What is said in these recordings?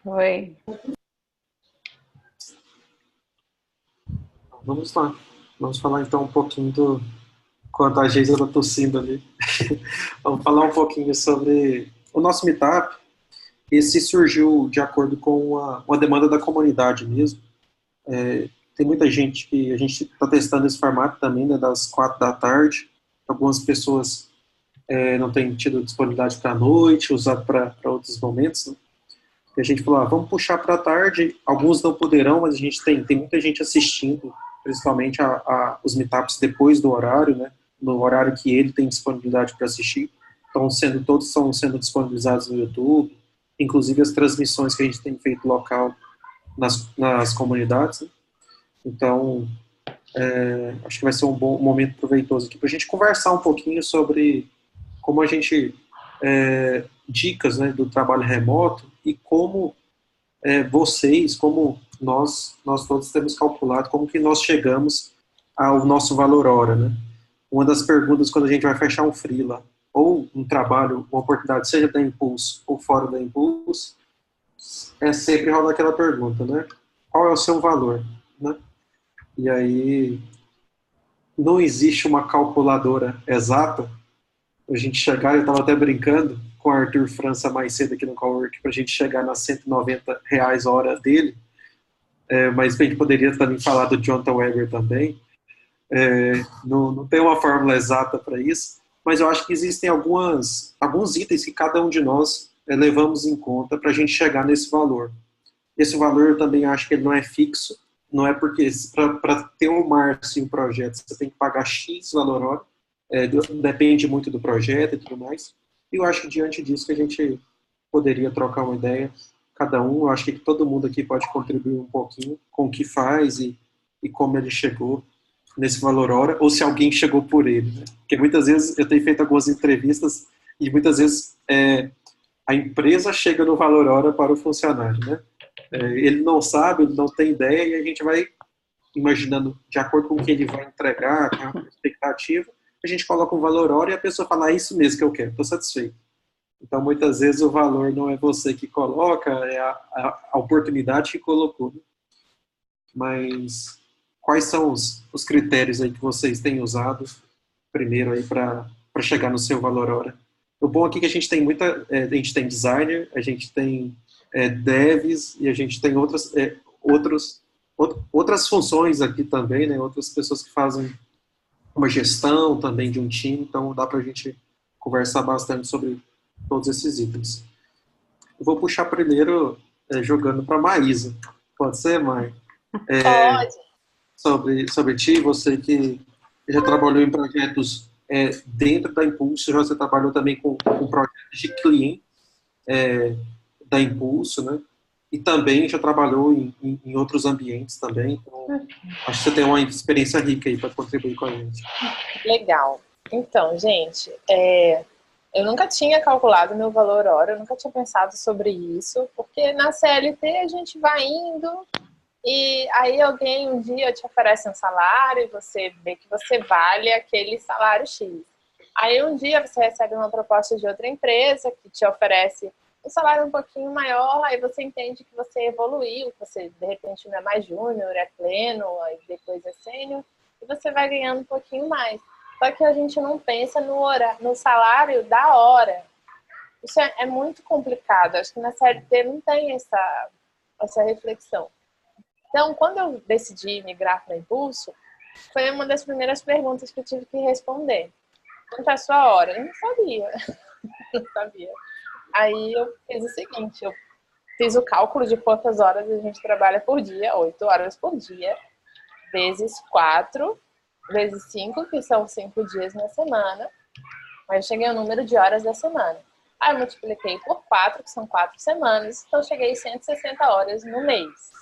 Oi. Vamos lá. Vamos falar então um pouquinho do. Enquanto a Geisa está tossindo ali. Vamos falar um pouquinho sobre o nosso meetup. Esse surgiu de acordo com uma demanda da comunidade mesmo. Tem muita gente que a gente está testando esse formato também, né, das 4 da tarde. Algumas pessoas não têm tido disponibilidade para a noite, usado para outros momentos, né? E a gente falou, vamos puxar para a tarde. Alguns não poderão, mas a gente tem muita gente assistindo, principalmente os meetups depois do horário, né? No horário que ele tem disponibilidade para assistir. Então, todos estão sendo disponibilizados no YouTube, inclusive as transmissões que a gente tem feito local nas comunidades, né? Então, acho que vai ser um bom momento proveitoso aqui para a gente conversar um pouquinho sobre como a gente dicas, né, do trabalho remoto e como vocês, como nós todos temos calculado como que nós chegamos ao nosso valor hora, né? Uma das perguntas quando a gente vai fechar um freela ou um trabalho, uma oportunidade, seja da Impulso ou fora da Impulso, sempre rola aquela pergunta, né? Qual é o seu valor, né? E aí não existe uma calculadora exata. A gente chegar, eu estava até brincando com o Arthur França mais cedo aqui no Cowork, para a gente chegar nas R$ 190 a hora dele, mas a gente poderia também falar do Jonathan Weber também. Não tem uma fórmula exata para isso, mas eu acho que existem alguns itens que cada um de nós levamos em conta para a gente chegar nesse valor. Esse valor eu também acho que ele não é fixo, não é porque para ter um Márcio em um projeto você tem que pagar X valor hora, depende muito do projeto e tudo mais. E eu acho que diante disso que a gente poderia trocar uma ideia, cada um, eu acho que todo mundo aqui pode contribuir um pouquinho com o que faz e como ele chegou nesse valor hora, ou se alguém chegou por ele, né? Porque muitas vezes eu tenho feito algumas entrevistas e muitas vezes a empresa chega no valor hora para o funcionário, né? Ele não sabe, ele não tem ideia, e a gente vai imaginando de acordo com o que ele vai entregar, com a expectativa, a gente coloca um valor hora e a pessoa fala, isso mesmo que eu quero, estou satisfeito. Então, muitas vezes o valor não é você que coloca, é a oportunidade que colocou, né? Mas quais são os critérios aí que vocês têm usado primeiro aí para chegar no seu valor hora? O bom aqui é que a gente tem a gente tem designer, a gente tem devs e a gente tem outras funções aqui também, né? Outras pessoas que fazem uma gestão também de um time, então dá para a gente conversar bastante sobre todos esses itens. Eu vou puxar primeiro jogando para a Maísa. Pode ser, Mai? Pode. Sobre ti, você que já trabalhou em projetos dentro da Impulso, já você trabalhou também com projetos de cliente da Impulso, né? E também já trabalhou em outros ambientes também. Então, acho que você tem uma experiência rica aí para contribuir com a gente. Legal. Então, gente, eu nunca tinha calculado meu valor hora, eu nunca tinha pensado sobre isso, porque na CLT a gente vai indo e aí alguém um dia te oferece um salário e você vê que você vale aquele salário X. Aí um dia você recebe uma proposta de outra empresa que te oferece um salário um pouquinho maior, aí você entende que você evoluiu, que você de repente não é mais júnior, é pleno, aí depois é sênior, e você vai ganhando um pouquinho mais. Só que a gente não pensa no salário da hora. Isso é muito complicado. Acho que na CLT não tem essa reflexão. Então, quando eu decidi migrar para Impulso, foi uma das primeiras perguntas que eu tive que responder. Quanto é a sua hora? Eu não sabia. Não sabia. Aí eu fiz o seguinte, eu fiz o cálculo de quantas horas a gente trabalha por dia, 8 horas por dia, vezes 4, vezes 5, que são 5 dias na semana. Aí eu cheguei ao número de horas da semana. Aí eu multipliquei por 4, que são 4 semanas, então eu cheguei a 160 horas no mês.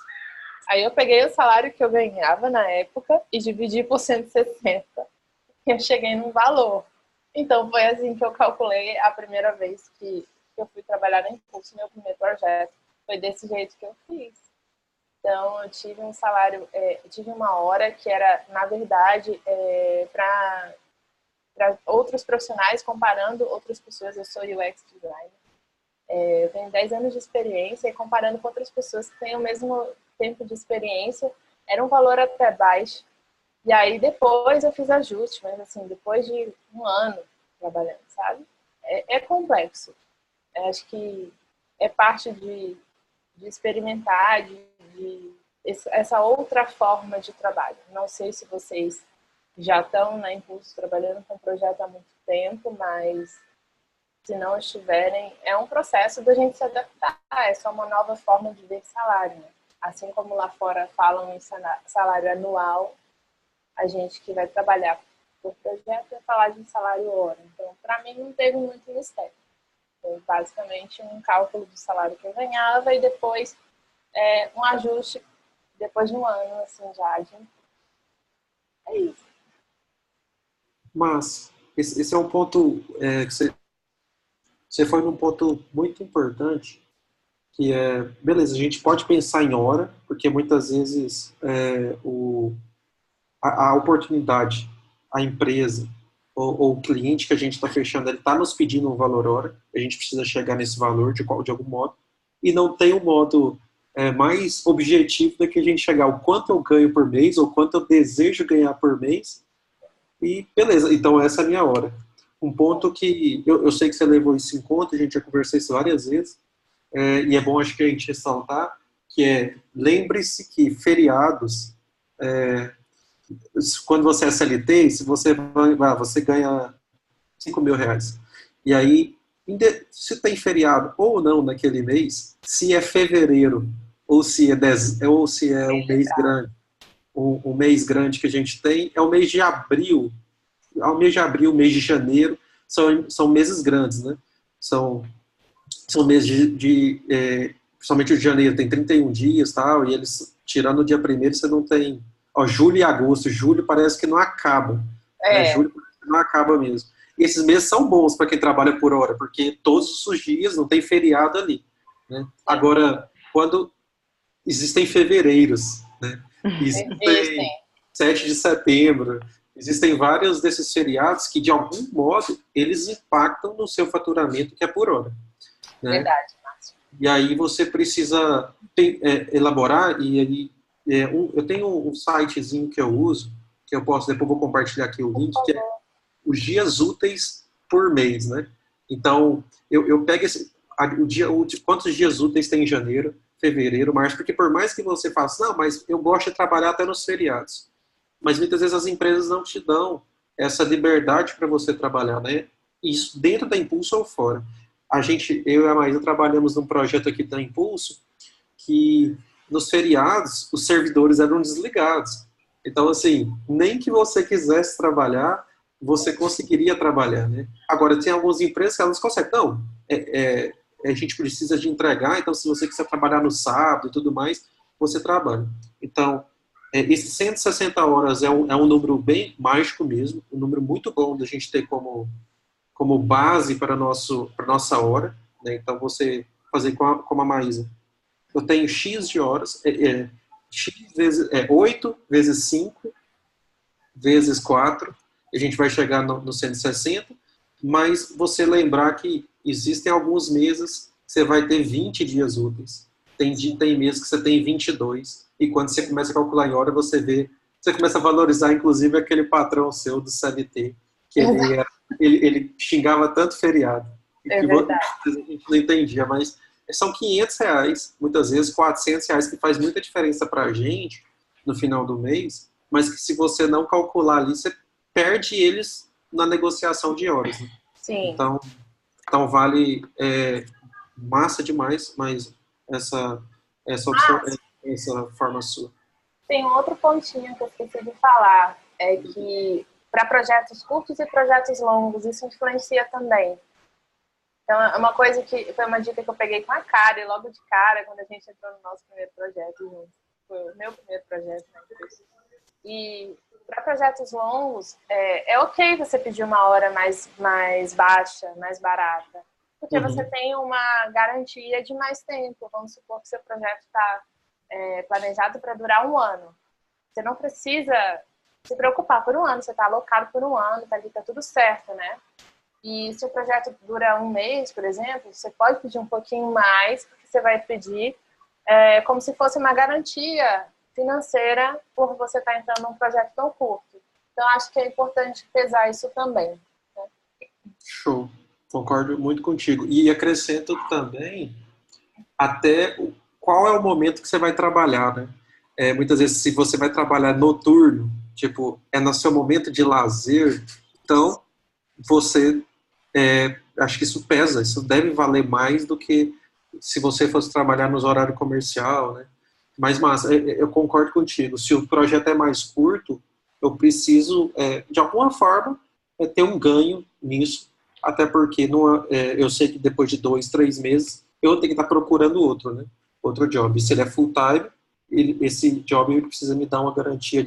Aí eu peguei o salário que eu ganhava na época e dividi por 160, e eu cheguei num valor. Então foi assim que eu calculei a primeira vez que eu fui trabalhar na Impulso, meu primeiro projeto. Foi desse jeito que eu fiz. Então, eu tive um salário, eu tive uma hora que era, na verdade, para outros profissionais, comparando outras pessoas. Eu sou UX designer. Eu tenho 10 anos de experiência e comparando com outras pessoas que têm o mesmo tempo de experiência, era um valor até baixo. E aí depois eu fiz ajuste, mas assim, depois de um ano trabalhando, sabe? É complexo. Eu acho que é parte de experimentar, essa outra forma de trabalho. Não sei se vocês já estão na Impulso trabalhando com o projeto há muito tempo, mas se não estiverem, é um processo da gente se adaptar. É só uma nova forma de ver salário, né? Assim como lá fora falam em salário anual, a gente que vai trabalhar por projeto vai falar de salário hora. Então, para mim, não teve muito mistério. Foi basicamente um cálculo do salário que eu ganhava e depois um ajuste depois de um ano, assim, já. É isso. Mas esse é um ponto que você foi num ponto muito importante, que é, beleza, a gente pode pensar em hora, porque muitas vezes a oportunidade, a empresa ou o cliente que a gente está fechando, ele está nos pedindo um valor hora, a gente precisa chegar nesse valor de algum modo, e não tem um modo mais objetivo do que a gente chegar o quanto eu ganho por mês, ou quanto eu desejo ganhar por mês, e beleza, então essa é a minha hora. Um ponto que eu sei que você levou isso em conta, a gente já conversou isso várias vezes, e é bom acho que a gente ressaltar, que lembre-se que feriados, quando você é CLT, se você ganha R$ 5.000. E aí, se tem feriado ou não naquele mês, se é fevereiro ou se é um mês grande, um mês grande que a gente tem, é o mês de abril. Ao mês de abril, mês de janeiro, são meses grandes, né? São meses principalmente o de janeiro tem 31 dias, tal, e eles, tirando o dia primeiro, você não tem... Ó, julho e agosto, julho parece que não acaba, né? Julho parece que não acaba mesmo. E esses meses são bons para quem trabalha por hora, porque todos os dias não tem feriado ali, né? Agora, quando existem fevereiros, né? Existem 7 de setembro, existem vários desses feriados que, de algum modo, eles impactam no seu faturamento, que é por hora, né? Verdade, Márcio. E aí você precisa elaborar, e aí eu tenho um sitezinho que eu uso, que eu posso, depois vou compartilhar aqui o link, que é os dias úteis por mês, né? Então, eu pego quantos dias úteis tem em janeiro, fevereiro, março, porque por mais que você faça, não, mas eu gosto de trabalhar até nos feriados. Mas muitas vezes as empresas não te dão essa liberdade para você trabalhar, né? Isso dentro da Impulso ou fora. Eu e a Maísa trabalhamos num projeto aqui da Impulso que nos feriados os servidores eram desligados. Então, assim, nem que você quisesse trabalhar, você conseguiria trabalhar, né? Agora, tem algumas empresas que elas conseguem. Não, a gente precisa de entregar, então se você quiser trabalhar no sábado e tudo mais, você trabalha. Então, esses 160 horas é um número bem mágico mesmo, um número muito bom da gente ter como base para nossa hora, né? Então, você fazer como a Maísa. Eu tenho X de horas, X vezes, 8 vezes 5 vezes 4, e a gente vai chegar no 160, mas você lembrar que existem alguns meses que você vai ter 20 dias úteis. Tem meses que você tem 22, e quando você começa a calcular em hora, você começa a valorizar, inclusive, aquele patrão seu do CLT, que ele xingava tanto feriado, e que a gente não entendia, mas são R$ 500, muitas vezes R$ 400, que faz muita diferença para a gente no final do mês, mas que se você não calcular ali, você perde eles na negociação de horas. Né? Sim. Então vale massa demais, mas essa opção, essa forma sua. Tem um outro pontinho que eu esqueci de falar, é que para projetos curtos e projetos longos, isso influencia também. Então, é uma coisa que foi uma dica que eu peguei com a Kari, logo de cara, quando a gente entrou no nosso primeiro projeto junto. Foi o meu primeiro projeto, né? E para projetos longos, é ok você pedir uma hora mais baixa, mais barata, porque você tem uma garantia de mais tempo. Vamos supor que seu projeto está planejado para durar um ano. Você não precisa se preocupar por um ano, você está alocado por um ano, tá tudo certo, né? E se o projeto dura um mês, por exemplo, você pode pedir um pouquinho mais, porque você vai pedir como se fosse uma garantia financeira por você estar entrando num projeto tão curto. Então, acho que é importante pesar isso também. Né? Show. Concordo muito contigo. E acrescento também até qual é o momento que você vai trabalhar, né? Muitas vezes, se você vai trabalhar noturno, tipo, é no seu momento de lazer, então você, acho que isso pesa, isso deve valer mais do que se você fosse trabalhar nos horários comercial, né? Mas eu concordo contigo. Se o projeto é mais curto, eu preciso, de alguma forma, ter um ganho nisso, até porque eu sei que depois de 2, 3 meses eu vou ter que estar procurando outro, né? Outro job. Se ele é full time, esse job ele precisa me dar uma garantia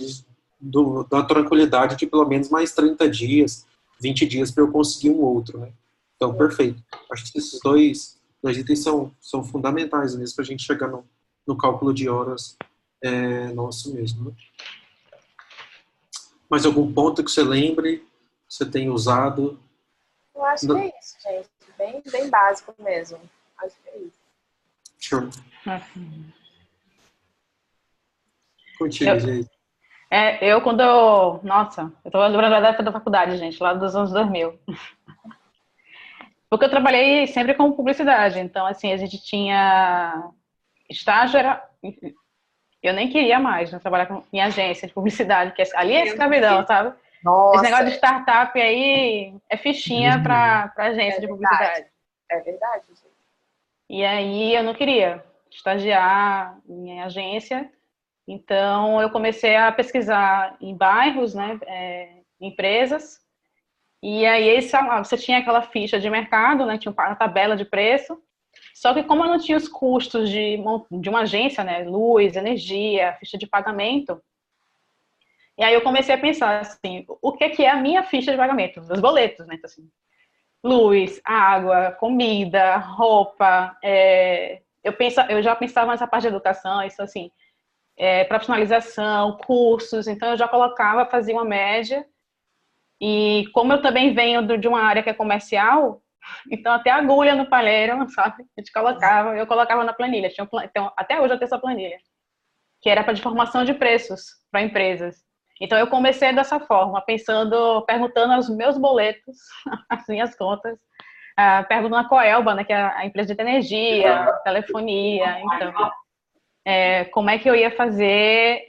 da tranquilidade de pelo menos mais 30 dias, 20 dias para eu conseguir um outro, né? Então, perfeito. Acho que esses dois itens são fundamentais mesmo para a gente chegar no cálculo de horas nosso mesmo. Né? Mais algum ponto que você lembre, que você tem usado? Eu acho que é isso, gente. Bem, bem básico mesmo. Acho que é isso. Show. Assim. Contigo, gente. Nossa, eu tô lembrando da época da faculdade, gente, lá dos anos 2000. Porque eu trabalhei sempre com publicidade, então, assim, a gente tinha estágio, eu nem queria mais, né, trabalhar em agência de publicidade, que ali é escravidão, sabe? Nossa. Esse negócio de startup aí é fichinha para agência de publicidade. É verdade, gente. E aí eu não queria estagiar em agência, então eu comecei a pesquisar em bairros, né, empresas, e aí você tinha aquela ficha de mercado, né, tinha uma tabela de preço, só que como eu não tinha os custos de uma agência, né, luz, energia, ficha de pagamento, e aí eu comecei a pensar assim, o que é a minha ficha de pagamento? Os boletos, né, então, assim, luz, água, comida, roupa, eu já pensava nessa parte de educação, isso assim, profissionalização, cursos, então eu já colocava, fazia uma média, e como eu também venho de uma área que é comercial, então até agulha no palheiro, sabe, eu colocava na planilha, então, até hoje eu tenho essa planilha, que era para de formação de preços para empresas. Então eu comecei dessa forma, perguntando aos meus boletos, as minhas contas, perguntando a Coelba, né, que é a empresa de energia, telefonia, então, como é que eu ia fazer,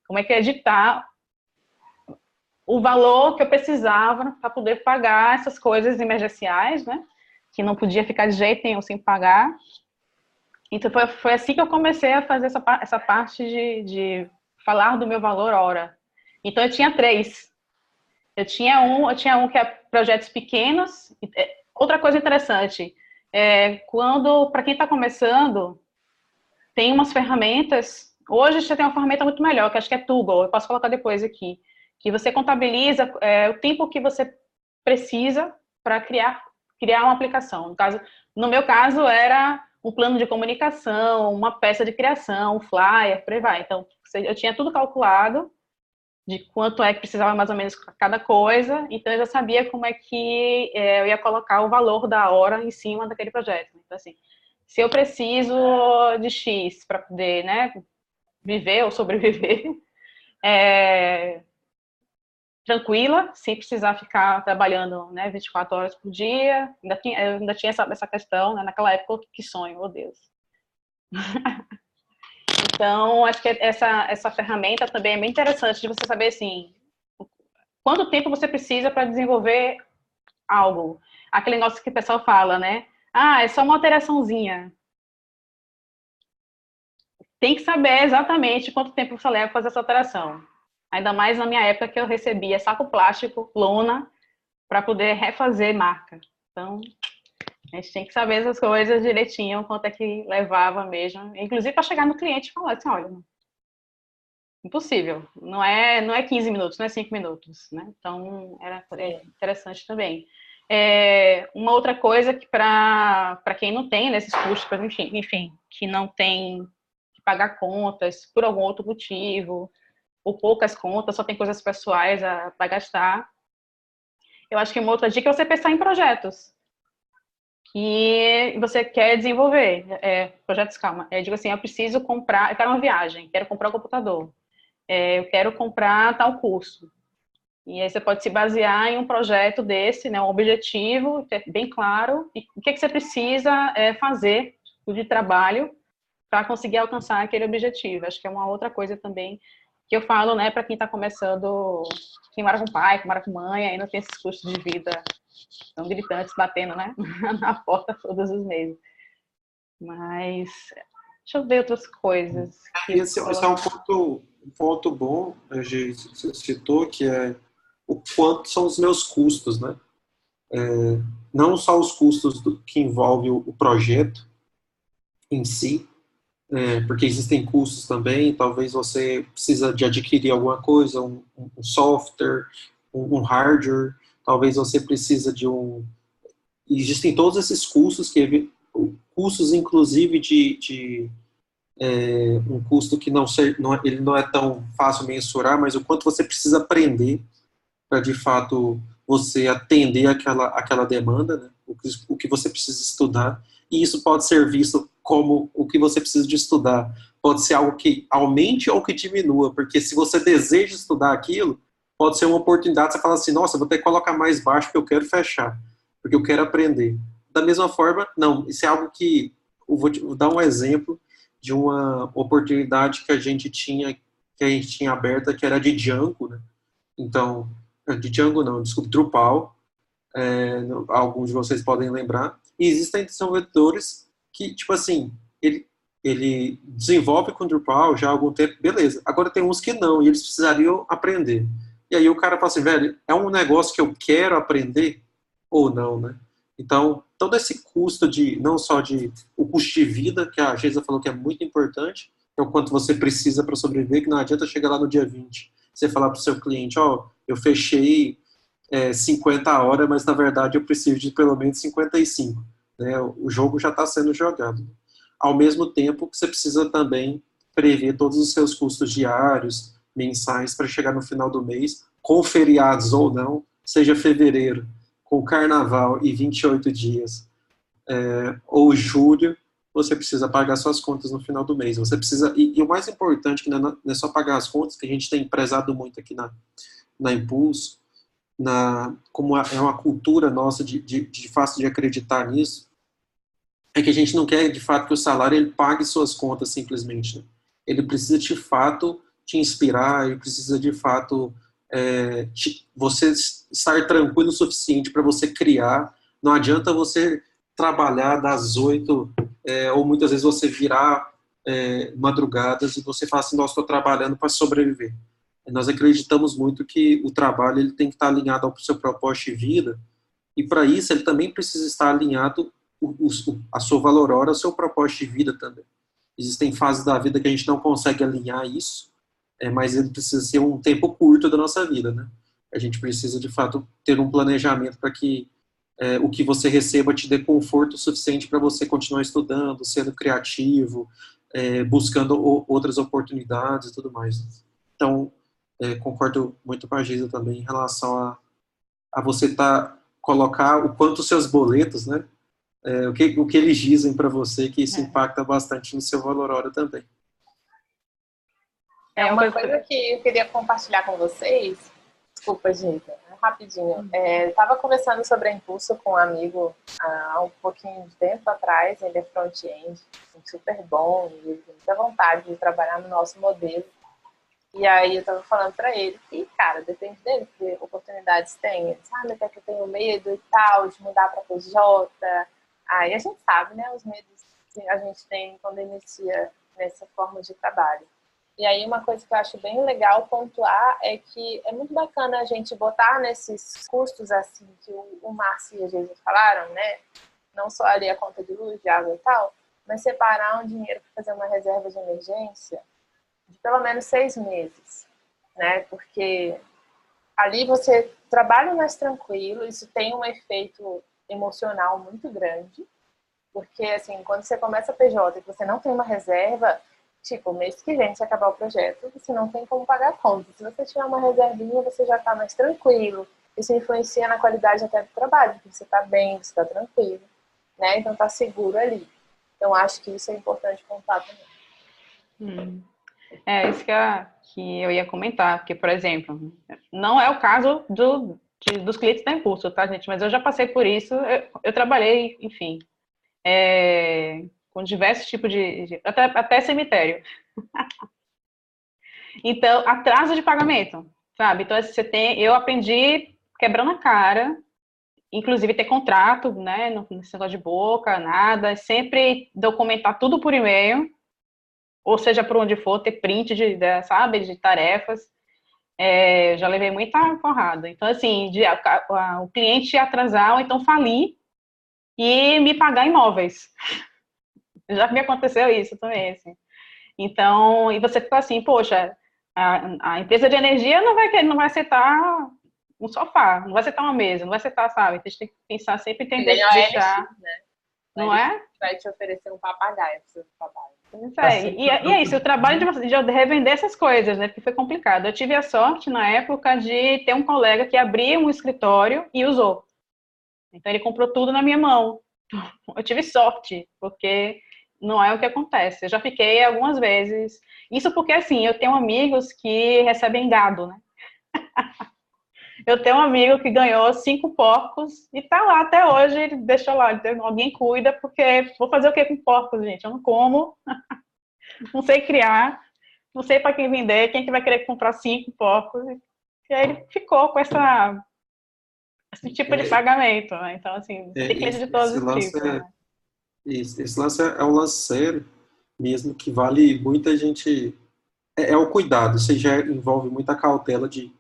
como é que eu ia editar o valor que eu precisava para poder pagar essas coisas emergenciais, né, que não podia ficar de jeito nenhum sem pagar. Então foi assim que eu comecei a fazer essa parte de falar do meu valor hora. Então eu tinha 3. Eu tinha um que é projetos pequenos. Outra coisa interessante, para quem está começando, tem umas ferramentas. Hoje você tem uma ferramenta muito melhor, que acho que é Toggle, eu posso colocar depois aqui, que você contabiliza o tempo que você precisa para criar uma aplicação. No meu caso, era um plano de comunicação, uma peça de criação, um flyer, por aí vai. Então, eu tinha tudo calculado, de quanto é que precisava mais ou menos cada coisa, então eu já sabia como é que eu ia colocar o valor da hora em cima daquele projeto. Então, assim, se eu preciso de X para poder, né, viver ou sobreviver, tranquila, sem precisar ficar trabalhando, né, 24 horas por dia, eu ainda tinha essa questão, né, naquela época, que sonho, oh Deus. Então, acho que essa ferramenta também é bem interessante de você saber, assim, quanto tempo você precisa para desenvolver algo. Aquele negócio que o pessoal fala, né? É só uma alteraçãozinha. Tem que saber exatamente quanto tempo você leva para fazer essa alteração. Ainda mais na minha época que eu recebia saco plástico, lona, para poder refazer marca. Então, a gente tem que saber essas coisas direitinho, quanto é que levava mesmo. Inclusive para chegar no cliente e falar assim, olha, impossível. Não é 15 minutos, não é 5 minutos, né? Então, era interessante também. Uma outra coisa que para quem não tem nesses custos, enfim, que não tem que pagar contas por algum outro motivo, ou poucas contas, só tem coisas pessoais para gastar, Eu acho que uma outra dica é você pensar em projetos que você quer desenvolver. Projetos, calma. Eu digo assim, eu preciso comprar, eu quero uma viagem, quero comprar um computador, eu quero comprar tal curso. E aí você pode se basear em um projeto desse, né, um objetivo bem claro, e o que você precisa fazer de trabalho para conseguir alcançar aquele objetivo. Acho que é uma outra coisa também que eu falo, né, para quem está começando, quem mora com pai, quem mora com mãe, aí não tem esses custos de vida tão gritantes batendo, né, na porta todos os meses. Mas deixa eu ver outras coisas que Esse é um ponto bom, a gente citou, que é o quanto são os meus custos, né? Não só os custos que envolve o projeto em si, porque existem custos também, talvez você precisa de adquirir alguma coisa, um software, um hardware, talvez você precisa de um... Existem todos esses custos, custos inclusive de um custo que ele não é tão fácil mensurar, mas o quanto você precisa aprender para, de fato, você atender aquela demanda, né? O que você precisa estudar, e isso pode ser visto como o que você precisa de estudar. Pode ser algo que aumente ou que diminua, porque se você deseja estudar aquilo, pode ser uma oportunidade, você fala assim, nossa, vou ter que colocar mais baixo porque eu quero fechar, porque eu quero aprender. Da mesma forma, não, isso é algo que, vou dar um exemplo de uma oportunidade que a gente tinha aberta, que era de Django, né? Então, de Django não, desculpa, Drupal, alguns de vocês podem lembrar, e existem desenvolvedores que, tipo assim, ele desenvolve com Drupal já há algum tempo, beleza, agora tem uns que não, e eles precisariam aprender. E aí o cara fala assim, velho, é um negócio que eu quero aprender ou não, né? Então, todo esse custo não só o custo de vida, que a Geisa falou que é muito importante, que é o quanto você precisa para sobreviver, que não adianta chegar lá no dia 20, você falar para o seu cliente, eu fechei 50 horas, mas na verdade eu preciso de pelo menos 55. Né? O jogo já está sendo jogado. Ao mesmo tempo que você precisa também prever todos os seus custos diários, mensais, para chegar no final do mês, com feriados ou não, seja fevereiro, com carnaval e 28 dias, ou julho, você precisa pagar suas contas no final do mês. Você precisa, e o mais importante, que não é só pagar as contas, que a gente tem prezado muito aqui na Impulso, como é uma cultura nossa de fácil de acreditar nisso, é que a gente não quer, de fato, que o salário ele pague suas contas simplesmente. Né? Ele precisa, de fato, te inspirar, ele precisa, de fato, você estar tranquilo o suficiente para você criar. Não adianta você trabalhar das 8, ou muitas vezes você virar madrugadas e você fala assim, nossa, estou trabalhando para sobreviver. Nós acreditamos muito que o trabalho ele tem que estar alinhado ao seu propósito de vida, e para isso ele também precisa estar alinhado a sua valor hora, ao seu propósito de vida também. Existem fases da vida que a gente não consegue alinhar isso, mas ele precisa ser um tempo curto da nossa vida, né? A gente precisa, de fato, ter um planejamento para que o que você receba te dê conforto suficiente para você continuar estudando, sendo criativo, buscando outras oportunidades e tudo mais. Então, concordo muito com a Giza também em relação a você colocar o quanto os seus boletos, né? O que eles dizem para você, que isso impacta bastante no seu valor hora também. Uma coisa que eu queria compartilhar com vocês, desculpa, gente, rapidinho. Eu estava conversando sobre a Impulso com um amigo há um pouquinho de tempo atrás, ele é front-end, super bom, e ele tem muita vontade de trabalhar no nosso modelo. E aí eu tava falando pra ele que, cara, depende dele, que oportunidades tem. Ele sabe até que eu tenho medo e tal, de mudar pra PJ. Aí a gente sabe, né, os medos que a gente tem quando inicia nessa forma de trabalho. E aí uma coisa que eu acho bem legal pontuar é que é muito bacana a gente botar nesses custos, assim, que o Márcio e a Jesus falaram, né, não só ali a conta de luz, de água e tal, mas separar um dinheiro para fazer uma reserva de emergência de pelo menos 6 meses, né? Porque ali você trabalha mais tranquilo, isso tem um efeito emocional muito grande, porque assim, quando você começa a PJ e você não tem uma reserva, tipo, mês que vem, se acabar o projeto, você não tem como pagar a conta. Se você tiver uma reservinha, você já está mais tranquilo. isso influencia na qualidade até do trabalho, porque você está bem, você está tranquilo, né? Então está seguro ali. Então acho que isso é importante contar também. É isso que eu ia comentar, porque, por exemplo, não é o caso dos clientes da Impulso, tá, gente? Mas eu já passei por isso, eu trabalhei, enfim, com diversos tipos até cemitério. Então, atraso de pagamento, sabe? Então, eu aprendi quebrando a cara, inclusive ter contrato, né? Não nesse negócio de boca, nada, sempre documentar tudo por e-mail, ou seja, por onde for, ter print sabe, de tarefas. Já levei muita porrada. Então, assim, o cliente atrasar ou então falir e me pagar imóveis. Já me aconteceu isso também, assim. Então, e você fica assim, poxa, a empresa de energia não vai aceitar um sofá, não vai aceitar uma mesa, não vai aceitar, sabe? Então, a gente tem que pensar sempre em deixar, né? não é? Vai te oferecer um papagaio, precisa de papagaio. E é isso, o trabalho de revender essas coisas, né? Porque foi complicado. Eu tive a sorte, na época, de ter um colega que abriu um escritório e usou. Então, ele comprou tudo na minha mão. Eu tive sorte, porque não é o que acontece. Eu já fiquei algumas vezes. Isso porque, assim, eu tenho amigos que recebem gado, né? Eu tenho um amigo que ganhou 5 porcos e tá lá até hoje, ele deixou lá, alguém cuida, porque vou fazer o que com porcos, gente? Eu não como, não sei criar, não sei para quem vender, quem que vai querer comprar 5 porcos. E aí ele ficou com esse tipo de pagamento, né? Então, assim, tem cliente de todos esse os lance tipos, né? esse lance é um lance sério mesmo, que vale muita gente. É o cuidado, isso aí já envolve muita cautela de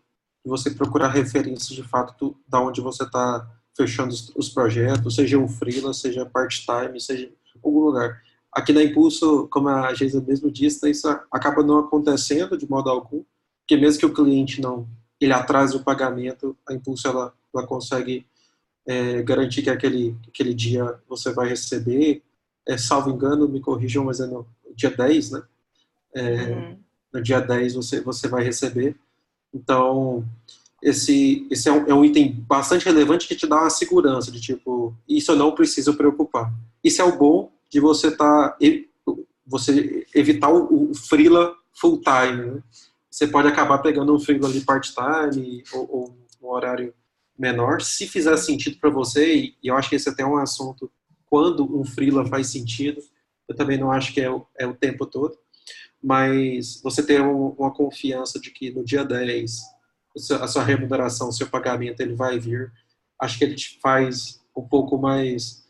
você procurar referências de fato da onde você está fechando os projetos, seja um freela, seja part-time, seja algum lugar. Aqui na Impulso, como a Geisa mesmo disse, né, isso acaba não acontecendo de modo algum, porque mesmo que o cliente não ele atrase o pagamento, a Impulso ela consegue garantir que aquele dia você vai receber, salvo engano, me corrijam, mas é no dia 10, né? No dia 10 você vai receber. Então, esse é um item bastante relevante que te dá uma segurança de tipo, isso eu não preciso preocupar. Isso é o bom de você evitar o freela full time, né? Você pode acabar pegando um freela ali part-time ou um horário menor, se fizer sentido para você, e eu acho que esse é até um assunto quando um freela faz sentido. Eu também não acho que é o tempo todo, mas você ter uma confiança de que no dia 10 a sua remuneração, o seu pagamento, ele vai vir, acho que ele te faz um pouco mais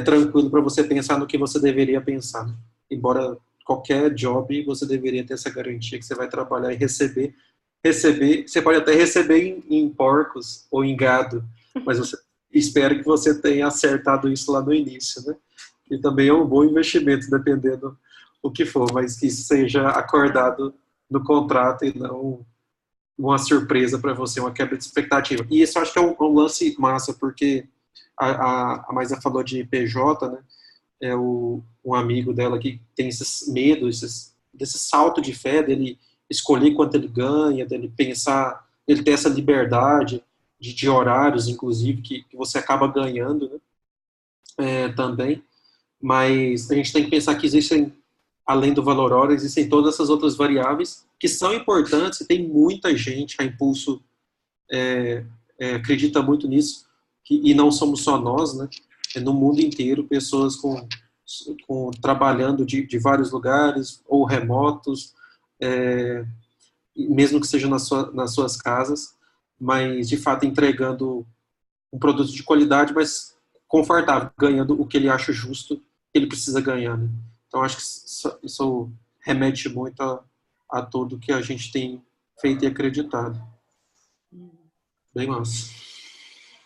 tranquilo para você pensar no que você deveria pensar. Embora qualquer job, você deveria ter essa garantia que você vai trabalhar e receber, você pode até receber em porcos ou em gado, mas você espera que você tenha acertado isso lá no início, né? E também é um bom investimento, dependendo o que for, mas que isso seja acordado no contrato e não uma surpresa para você, uma quebra de expectativa. E isso eu acho que é um lance massa, porque a Maisa falou de PJ, né? Um amigo dela que tem esses medos, desse salto de fé, dele escolher quanto ele ganha, dele pensar, ele ter essa liberdade de horários, inclusive, que você acaba ganhando, né? Também. Mas a gente tem que pensar que existem, além do valor hora, existem todas essas outras variáveis que são importantes e tem muita gente, a Impulso acredita muito nisso, e não somos só nós, né? No mundo inteiro, pessoas trabalhando de vários lugares, ou remotos, mesmo que seja nas suas casas, mas de fato entregando um produto de qualidade, mas confortável, ganhando o que ele acha justo, que ele precisa ganhar. Né? Então, acho que isso remete muito a tudo que a gente tem feito e acreditado. Bem massa.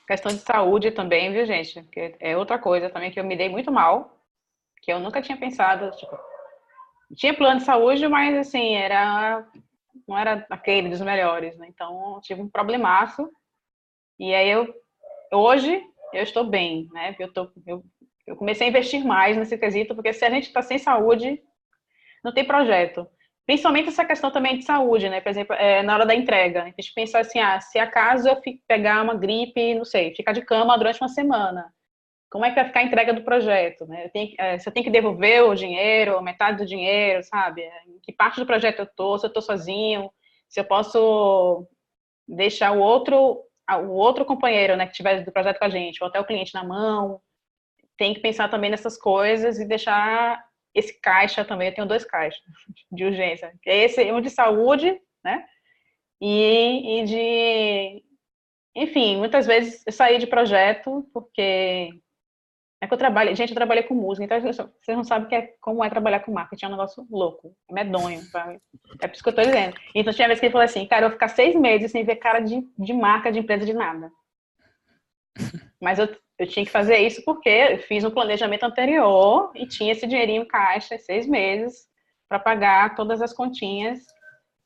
Questão de saúde também, viu, gente? Porque é outra coisa também que eu me dei muito mal, que eu nunca tinha pensado, tipo, tinha plano de saúde, mas assim, não era aquele dos melhores, né? Então, eu tive um problemaço. E aí hoje eu estou bem, né? Eu comecei a investir mais nesse quesito, porque se a gente está sem saúde, não tem projeto. Principalmente essa questão também de saúde, né? Por exemplo, na hora da entrega, a gente pensa assim, se acaso eu pegar uma gripe, não sei, ficar de cama durante uma semana, como é que vai ficar a entrega do projeto, né? Você tem que devolver o dinheiro, metade do dinheiro, sabe? Em que parte do projeto eu tô, se eu tô sozinho, se eu posso deixar o outro companheiro, né, que tiver do projeto com a gente, ou até o cliente na mão, tem que pensar também nessas coisas e deixar esse caixa também. Eu tenho 2 caixas de urgência, que é esse, um de saúde, né, e de, enfim, muitas vezes eu saí de projeto porque é que eu trabalho, gente, eu trabalhei com música, então vocês não sabem como é trabalhar com marketing, é um negócio louco, é medonho, sabe? É por isso que eu tô dizendo. Então tinha vez que ele falou assim, cara, eu vou ficar 6 meses sem ver cara de marca, de empresa, de nada. Mas eu tinha que fazer isso porque eu fiz um planejamento anterior e tinha esse dinheirinho em caixa, 6 meses, para pagar todas as continhas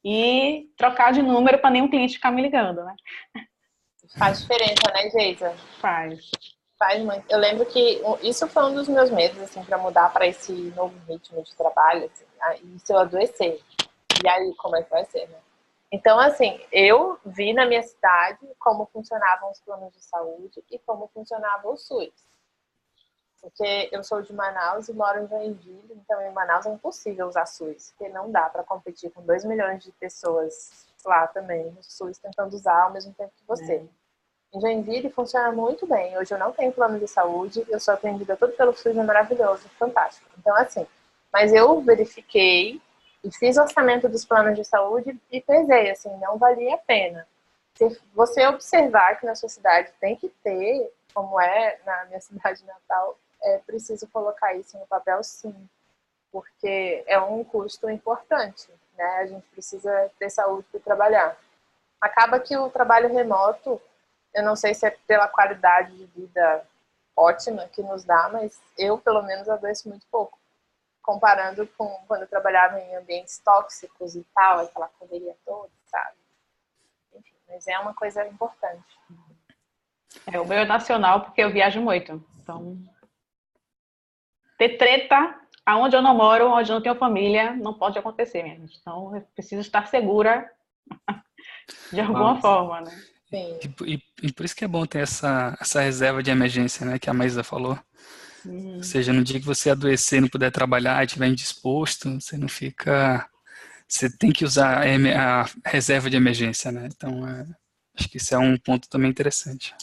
e trocar de número para nenhum cliente ficar me ligando, né? Faz diferença, né, Geisa? Faz. Faz muito. Eu lembro que isso foi um dos meus medos, assim, para mudar para esse novo ritmo de trabalho, assim, e se eu adoecer. E aí, como é que vai ser, né? Então, assim, eu vi na minha cidade como funcionavam os planos de saúde e como funcionava o SUS. Porque eu sou de Manaus e moro em Joinville, então em Manaus é impossível usar SUS, porque não dá para competir com 2 milhões de pessoas lá também, no SUS, tentando usar ao mesmo tempo que você. Em Joinville funciona muito bem. Hoje eu não tenho plano de saúde, eu sou atendida tudo pelo SUS, é maravilhoso, fantástico. Então, assim, mas eu verifiquei e fiz orçamento dos planos de saúde e pesei, assim, não valia a pena. Se você observar que na sua cidade tem que ter, como é na minha cidade natal, é preciso colocar isso no papel, sim, porque é um custo importante, né? A gente precisa ter saúde para trabalhar. Acaba que o trabalho remoto, eu não sei se é pela qualidade de vida ótima que nos dá, mas eu, pelo menos, adoeço muito pouco. Comparando com quando eu trabalhava em ambientes tóxicos e tal, aquela correria toda, sabe? Enfim, mas é uma coisa importante. O meu é nacional porque eu viajo muito. Então, ter treta aonde eu não moro, onde eu não tenho família, não pode acontecer, minha gente. Então, eu preciso estar segura de alguma forma, né? Sim. E por isso que é bom ter essa reserva de emergência, né, que a Maísa falou. Ou seja, no dia que você adoecer, não puder trabalhar, estiver indisposto, você não fica... Você tem que usar a reserva de emergência, né? Então, acho que isso é um ponto também interessante.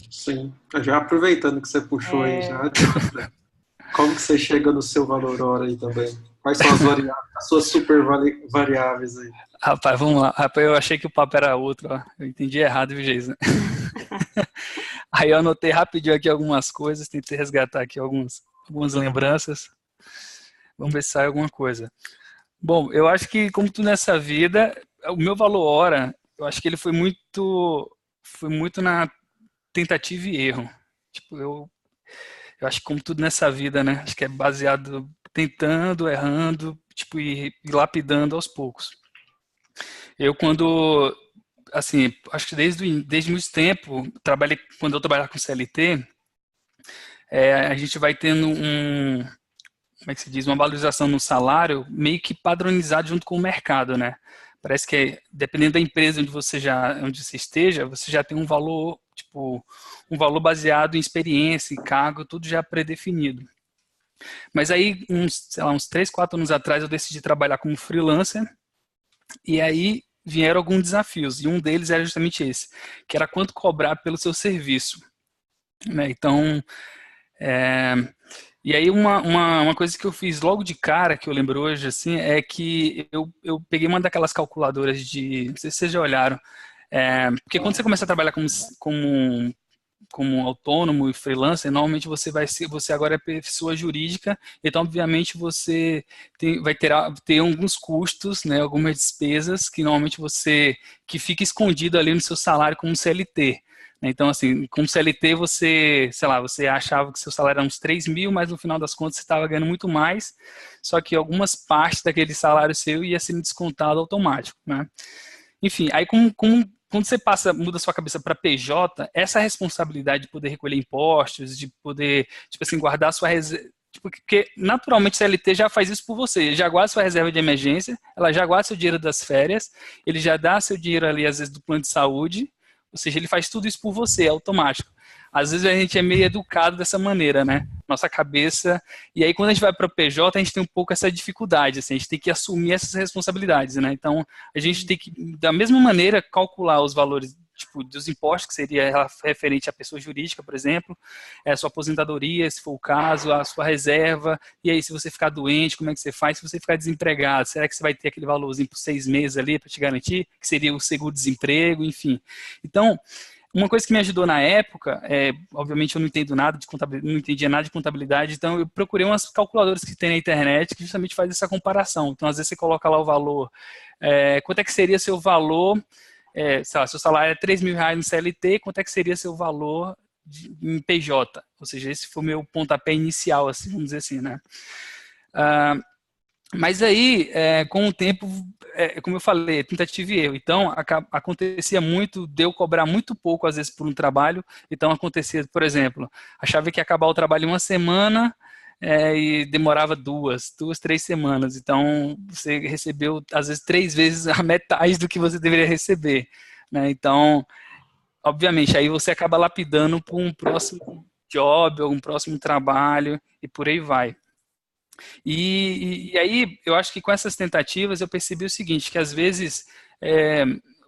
Sim. Já aproveitando que você puxou aí, como que você chega no seu valor hora aí também? Quais são as suas super variáveis aí? Rapaz, vamos lá. Rapaz, eu achei que o papo era outro, ó. Eu entendi errado, viu, Geisa? Aí eu anotei rapidinho aqui algumas coisas, tentei resgatar aqui algumas lembranças. Vamos ver se sai alguma coisa. Bom, eu acho que, como tudo nessa vida, o meu valor hora, eu acho que ele foi muito na tentativa e erro. Tipo, eu acho que como tudo nessa vida, né? Acho que é baseado tentando, errando, tipo, e lapidando aos poucos. Eu assim, acho que desde muito tempo, quando eu trabalhava com CLT, a gente vai tendo como é que se diz, uma valorização no salário meio que padronizado junto com o mercado, né? Parece que dependendo da empresa onde você esteja, você já tem um valor, tipo, um valor baseado em experiência, em cargo, tudo já pré-definido. Mas aí, uns 3, 4 anos atrás, eu decidi trabalhar como freelancer, e aí vieram alguns desafios, e um deles era justamente esse, que era quanto cobrar pelo seu serviço, né? Então, e aí uma coisa que eu fiz logo de cara, que eu lembro hoje, assim, é que eu peguei uma daquelas calculadoras não sei se vocês já olharam, porque quando você começa a trabalhar como autônomo e freelancer, normalmente você agora é pessoa jurídica, então obviamente você vai ter alguns custos, né, algumas despesas que normalmente que fica escondido ali no seu salário como CLT. Então, assim, como CLT, você achava que seu salário era uns 3 mil, mas no final das contas você estava ganhando muito mais, só que algumas partes daquele salário seu ia sendo descontado automático, né? Enfim, aí quando você muda sua cabeça para PJ, essa responsabilidade de poder recolher impostos, de poder, tipo assim, guardar Porque naturalmente a CLT já faz isso por você, já guarda sua reserva de emergência, ela já guarda seu dinheiro das férias, ele já dá seu dinheiro ali, às vezes, do plano de saúde, ou seja, ele faz tudo isso por você, é automático. Às vezes a gente é meio educado dessa maneira, né? Nossa cabeça. E aí, quando a gente vai para o PJ, a gente tem um pouco essa dificuldade, assim, a gente tem que assumir essas responsabilidades, né? Então, a gente tem que, da mesma maneira, calcular os valores tipo, dos impostos, que seria referente à pessoa jurídica, por exemplo, a sua aposentadoria, se for o caso, a sua reserva, e aí se você ficar doente, como é que você faz? Se você ficar desempregado, será que você vai ter aquele valorzinho por 6 meses ali para te garantir? Que seria o seguro-desemprego, enfim. Então, uma coisa que me ajudou na época, obviamente eu não entendo nada de contabilidade, não entendia nada de contabilidade, então eu procurei umas calculadoras que tem na internet que justamente faz essa comparação. Então, às vezes você coloca lá o valor, quanto é que seria seu valor, sei lá, seu salário é R$3.000 no CLT, quanto é que seria seu valor em PJ? Ou seja, esse foi o meu pontapé inicial, assim, vamos dizer assim, né? Mas aí, com o tempo, como eu falei, tentativa e erro. Então, acontecia muito de eu cobrar muito pouco, às vezes, por um trabalho. Então, acontecia, por exemplo, achava que ia acabar o trabalho em uma semana e demorava 3 semanas. Então, você recebeu, às vezes, 3 vezes a metade do que você deveria receber, né? Então, obviamente, aí você acaba lapidando para um próximo job, algum próximo trabalho e por aí vai. E aí, eu acho que com essas tentativas eu percebi o seguinte, que às vezes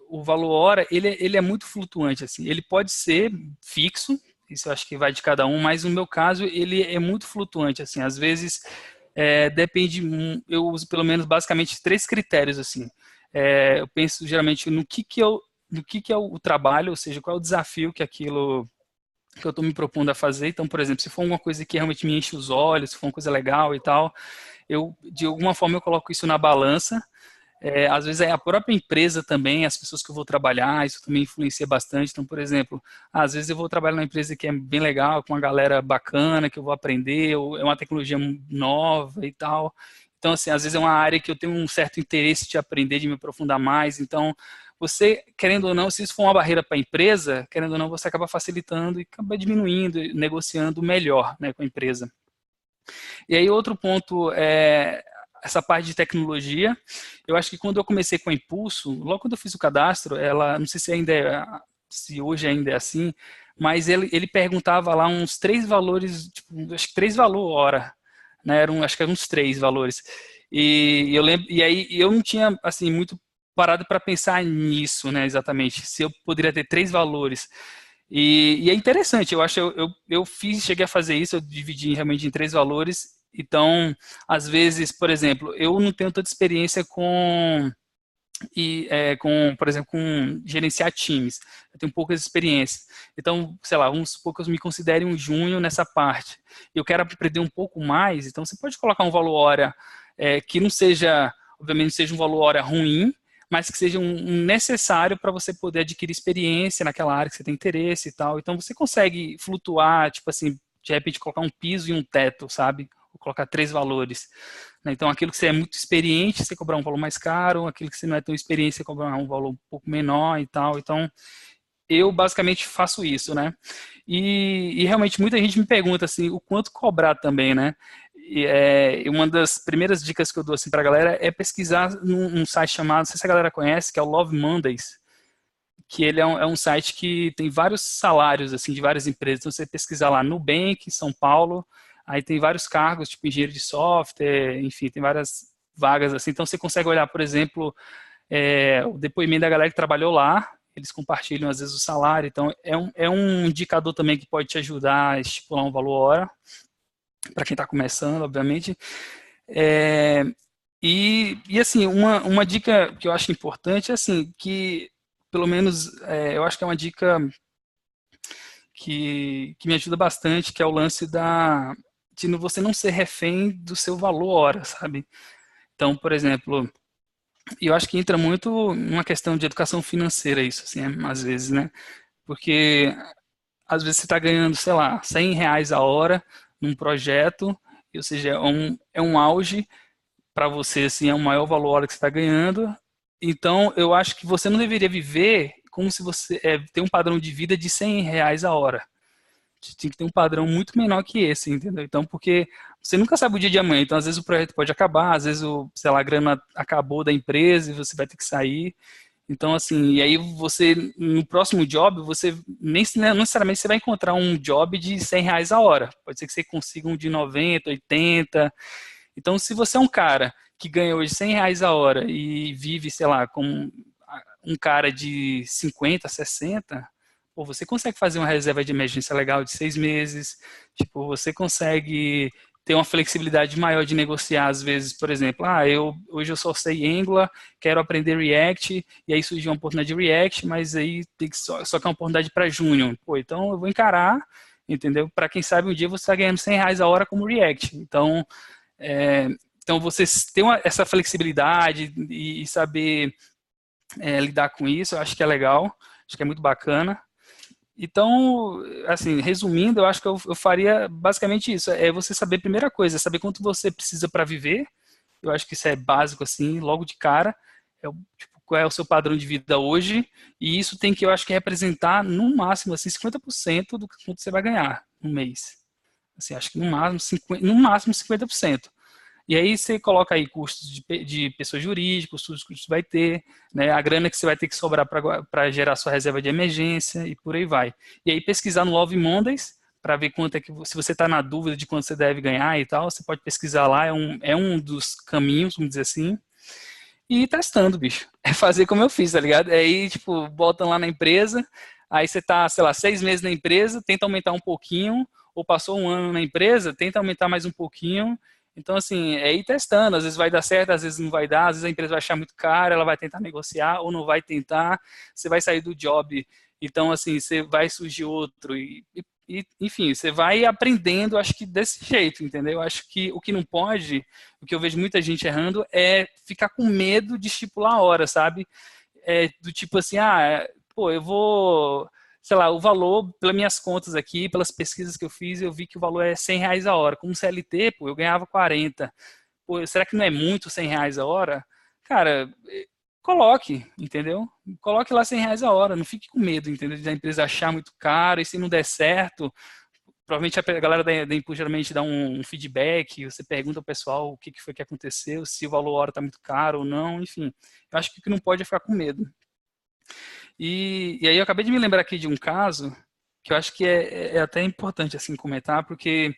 o valor hora, ele é muito flutuante, assim, ele pode ser fixo, isso eu acho que vai de cada um, mas no meu caso ele é muito flutuante, assim, às vezes depende, eu uso pelo menos basicamente 3 critérios, assim, eu penso geralmente no que é o trabalho, ou seja, qual é o desafio que eu estou me propondo a fazer. Então, por exemplo, se for uma coisa que realmente me enche os olhos, se for uma coisa legal e tal, de alguma forma, eu coloco isso na balança. Às vezes, a própria empresa também, as pessoas que eu vou trabalhar, isso também influencia bastante. Então, por exemplo, às vezes eu vou trabalhar numa empresa que é bem legal, com uma galera bacana, que eu vou aprender, ou é uma tecnologia nova e tal. Então, assim, às vezes é uma área que eu tenho um certo interesse de aprender, de me aprofundar mais. Então, você, querendo ou não, se isso for uma barreira para a empresa, querendo ou não, você acaba facilitando e acaba diminuindo, negociando melhor, né, com a empresa. E aí, outro ponto é essa parte de tecnologia. Eu acho que quando eu comecei com a Impulso, logo quando eu fiz o cadastro, não sei se hoje ainda é assim, mas ele perguntava lá uns 3 valores, tipo, acho que 3 valor hora, né? Acho que eram uns 3 valores. E eu lembro, e aí eu não tinha assim muito parado para pensar nisso, né, exatamente, se eu poderia ter 3 valores. E é interessante, eu acho, cheguei a fazer isso, eu dividi realmente em 3 valores. Então, às vezes, por exemplo, eu não tenho tanta experiência por exemplo, com gerenciar times. Eu tenho poucas experiências. Então, sei lá, vamos supor que eu me considere um júnior nessa parte. Eu quero aprender um pouco mais, então você pode colocar um valor hora que não seja, obviamente, não seja um valor hora ruim, mas que seja um necessário para você poder adquirir experiência naquela área que você tem interesse e tal. Então, você consegue flutuar, tipo assim, de repente colocar um piso e um teto, sabe? Ou colocar 3 valores. Então, aquilo que você é muito experiente, você cobrar um valor mais caro, aquilo que você não é tão experiente, você cobrar um valor um pouco menor e tal. Então, eu basicamente faço isso, né? E realmente muita gente me pergunta, assim, o quanto cobrar também, né? E uma das primeiras dicas que eu dou assim, para a galera é pesquisar num site chamado, não sei se a galera conhece, que é o Love Mondays, que ele é um site que tem vários salários assim, de várias empresas. Então, você pesquisar lá Nubank, São Paulo, aí tem vários cargos, tipo engenheiro de software, enfim, tem várias vagas assim. Então, você consegue olhar, por exemplo, o depoimento da galera que trabalhou lá, eles compartilham às vezes o salário. Então, é um indicador também que pode te ajudar a estipular um valor hora, para quem está começando, obviamente. E assim, uma dica que eu acho importante é assim, que pelo menos eu acho que é uma dica que me ajuda bastante, que é o lance de você não ser refém do seu valor hora, sabe? Então, por exemplo, eu acho que entra muito numa questão de educação financeira isso, assim, às vezes, né? Porque às vezes você está ganhando, sei lá, R$100 a hora num projeto, ou seja, é um auge para você, assim, é o maior valor hora que você está ganhando. Então, eu acho que você não deveria viver como se você tem um padrão de vida de R$100 a hora. Tinha que ter um padrão muito menor que esse, entendeu? Então, porque você nunca sabe o dia de amanhã. Então, às vezes o projeto pode acabar, às vezes sei lá, a grana acabou da empresa e você vai ter que sair. Então, assim, e aí você, no próximo job, você nem não necessariamente você vai encontrar um job de R$ 100 a hora. Pode ser que você consiga um de 90, 80. Então, se você é um cara que ganha hoje R$ 100 a hora e vive, sei lá, com um cara de 50, 60, pô, você consegue fazer uma reserva de emergência legal de 6 meses, tipo, você consegue ter uma flexibilidade maior de negociar, às vezes, por exemplo, hoje eu só sei Angular, quero aprender React, e aí surgiu uma oportunidade de React, mas aí tem que só que é uma oportunidade para Júnior. Pô, então eu vou encarar, entendeu? Para quem sabe um dia você está ganhando R$ 100 a hora como React. Então, você ter essa flexibilidade e saber lidar com isso, eu acho que é legal, acho que é muito bacana. Então, assim, resumindo, eu acho que eu faria basicamente isso. É você saber, primeira coisa, saber quanto você precisa para viver. Eu acho que isso é básico, assim, logo de cara. Tipo, qual é o seu padrão de vida hoje. E isso tem que, eu acho que representar, no máximo, assim, 50% do quanto você vai ganhar no mês. Assim, acho que no máximo 50%. E aí você coloca aí custos de pessoa jurídica, custos que vai ter, né, a grana que você vai ter que sobrar para gerar sua reserva de emergência e por aí vai. E aí pesquisar no Love Mondays para ver quanto é que, se você está na dúvida de quanto você deve ganhar e tal, você pode pesquisar lá, é um dos caminhos, vamos dizer assim, e ir testando, bicho. É fazer como eu fiz, tá ligado? É aí, tipo, botam lá na empresa, aí você tá, sei lá, 6 meses na empresa, tenta aumentar um pouquinho, ou passou um ano na empresa, tenta aumentar mais um pouquinho. Então, assim, é ir testando. Às vezes vai dar certo, às vezes não vai dar, às vezes a empresa vai achar muito caro, ela vai tentar negociar ou não vai tentar, você vai sair do job. Então, assim, você vai surgir outro. Enfim, você vai aprendendo, acho que desse jeito, entendeu? Acho que o que não pode, o que eu vejo muita gente errando, é ficar com medo de estipular a hora, sabe? Do tipo assim, pô, eu vou... sei lá, o valor, pelas minhas contas aqui, pelas pesquisas que eu fiz, eu vi que o valor é R$ 100 a hora. Como CLT, pô, eu ganhava 40. Pô, será que não é muito R$ 100 a hora? Cara, coloque, entendeu? Coloque lá R$ 100 a hora, não fique com medo, entendeu? Da empresa achar muito caro, e se não der certo, provavelmente a galera da Impulso geralmente dá um feedback, você pergunta ao pessoal o que foi que aconteceu, se o valor hora está muito caro ou não, enfim. Eu acho que o que não pode é ficar com medo. E aí eu acabei de me lembrar aqui de um caso que eu acho que é até importante assim comentar, porque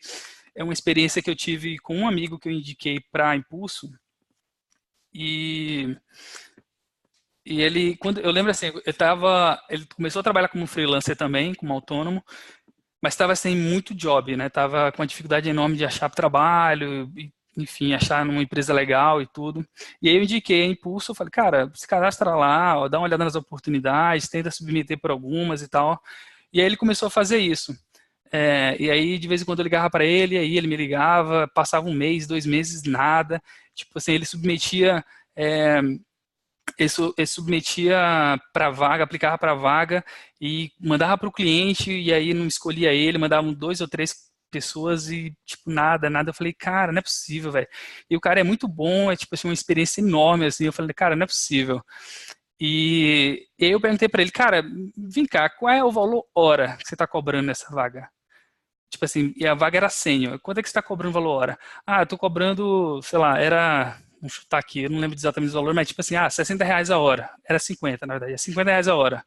é uma experiência que eu tive com um amigo que eu indiquei para Impulso. E ele, quando eu lembro assim, ele começou a trabalhar como freelancer também, como autônomo, mas estava sem muito job, né? Tava com uma dificuldade enorme de achar trabalho, enfim, achar numa empresa legal e tudo. E aí eu indiquei a Impulso, eu falei, cara, se cadastra lá, ó, dá uma olhada nas oportunidades, tenta submeter por algumas e tal. E aí ele começou a fazer isso. E aí, de vez em quando eu ligava para ele, aí ele me ligava, passava 1 mês, 2 meses, nada. Tipo assim, ele submetia para vaga, aplicava para vaga e mandava para o cliente, e aí não escolhia ele, mandavam 2 ou 3 pessoas e, tipo, nada. Eu falei, cara, não é possível, velho. E o cara é muito bom, é, tipo assim, uma experiência enorme, assim. Eu falei, cara, não é possível. E eu perguntei para ele, cara, vem cá, qual é o valor hora que você está cobrando nessa vaga? Tipo assim, e a vaga era sênior. Quanto é que você está cobrando valor hora? Eu tô cobrando, sei lá, vamos chutar aqui, eu não lembro exatamente o valor, mas tipo assim, R$ 60 a hora. Era 50, na verdade, é R$ 50 a hora.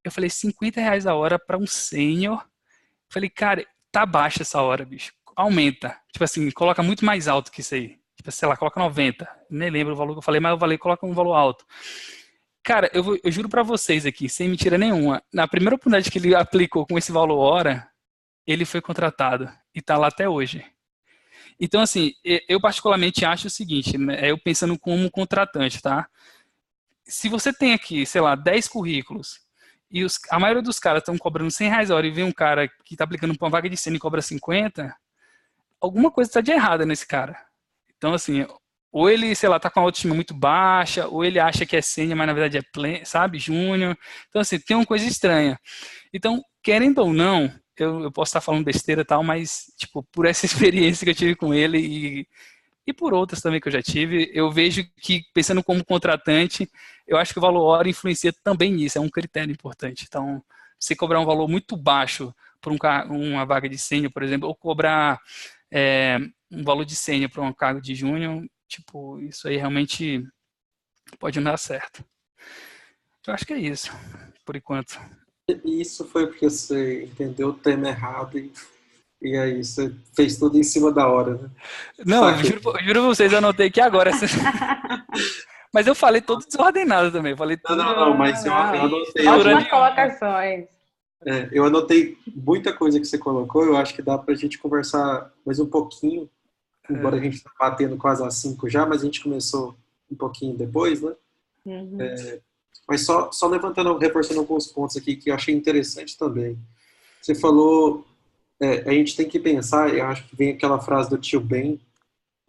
Eu falei, R$ 50 a hora para um sênior. Falei, cara, tá baixa essa hora, bicho. Aumenta. Tipo assim, coloca muito mais alto que isso aí. Tipo, sei lá, coloca 90. Nem lembro o valor que eu falei, mas eu falei, coloca um valor alto. Cara, eu juro pra vocês aqui, sem mentira nenhuma, na primeira oportunidade que ele aplicou com esse valor hora, ele foi contratado e tá lá até hoje. Então, assim, eu particularmente acho o seguinte, né, eu pensando como contratante, tá? Se você tem aqui, sei lá, 10 currículos e a maioria dos caras estão cobrando R$ 100 a hora e vem um cara que está aplicando para uma vaga de sênior e cobra 50, alguma coisa está de errada nesse cara. Então, assim, ou ele, sei lá, tá com a autoestima muito baixa, ou ele acha que é sênior, mas na verdade é, sabe, júnior. Então, assim, tem uma coisa estranha. Então, querendo ou não, eu posso estar falando besteira e tal, mas, tipo, por essa experiência que eu tive com ele e por outras também que eu já tive, eu vejo que, pensando como contratante, eu acho que o valor hora influencia também nisso, é um critério importante. Então, você cobrar um valor muito baixo por uma vaga de sênior, por exemplo, ou cobrar um valor de sênior para um cargo de júnior, tipo, isso aí realmente pode não dar certo. Eu acho que é isso, por enquanto. Isso foi porque você entendeu o tema errado e aí você fez tudo em cima da hora, né? Não, eu juro pra vocês, eu anotei aqui agora. Mas eu falei todo desordenado também. Eu falei tudo. Não, mas eu anotei. Ótimas colocações. Eu anotei muita coisa que você colocou. Eu acho que dá pra gente conversar mais um pouquinho, embora a gente tá batendo quase às 5 já, mas a gente começou um pouquinho depois, né? Uhum. Mas só reforçando alguns pontos aqui que eu achei interessante também. Você falou, a gente tem que pensar, eu acho que vem aquela frase do tio Ben,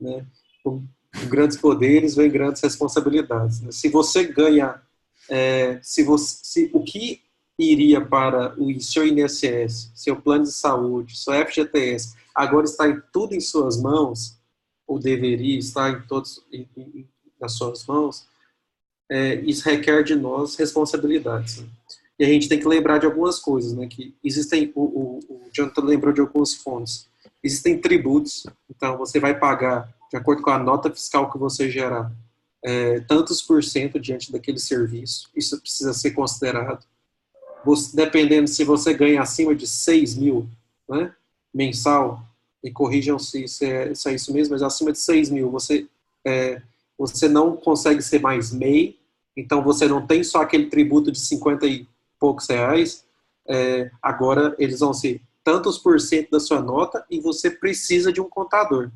né? Com grandes poderes vem grandes responsabilidades. Né? Se você ganha, se o que iria para o seu INSS, seu plano de saúde, seu FGTS, agora está tudo em suas mãos, ou deveria estar nas suas mãos, isso requer de nós responsabilidades. Né? E a gente tem que lembrar de algumas coisas, né? Que existem, o Jonathan lembrou de alguns fontes. Existem tributos, então você vai pagar, de acordo com a nota fiscal que você gerar, tantos por cento diante daquele serviço. Isso precisa ser considerado. Dependendo se você ganha acima de 6 mil, né, mensal, e corrijam se é isso mesmo, mas acima de 6 mil, você não consegue ser mais MEI, então você não tem só aquele tributo de 50 e poucos reais, agora eles vão ser tantos por cento da sua nota e você precisa de um contador,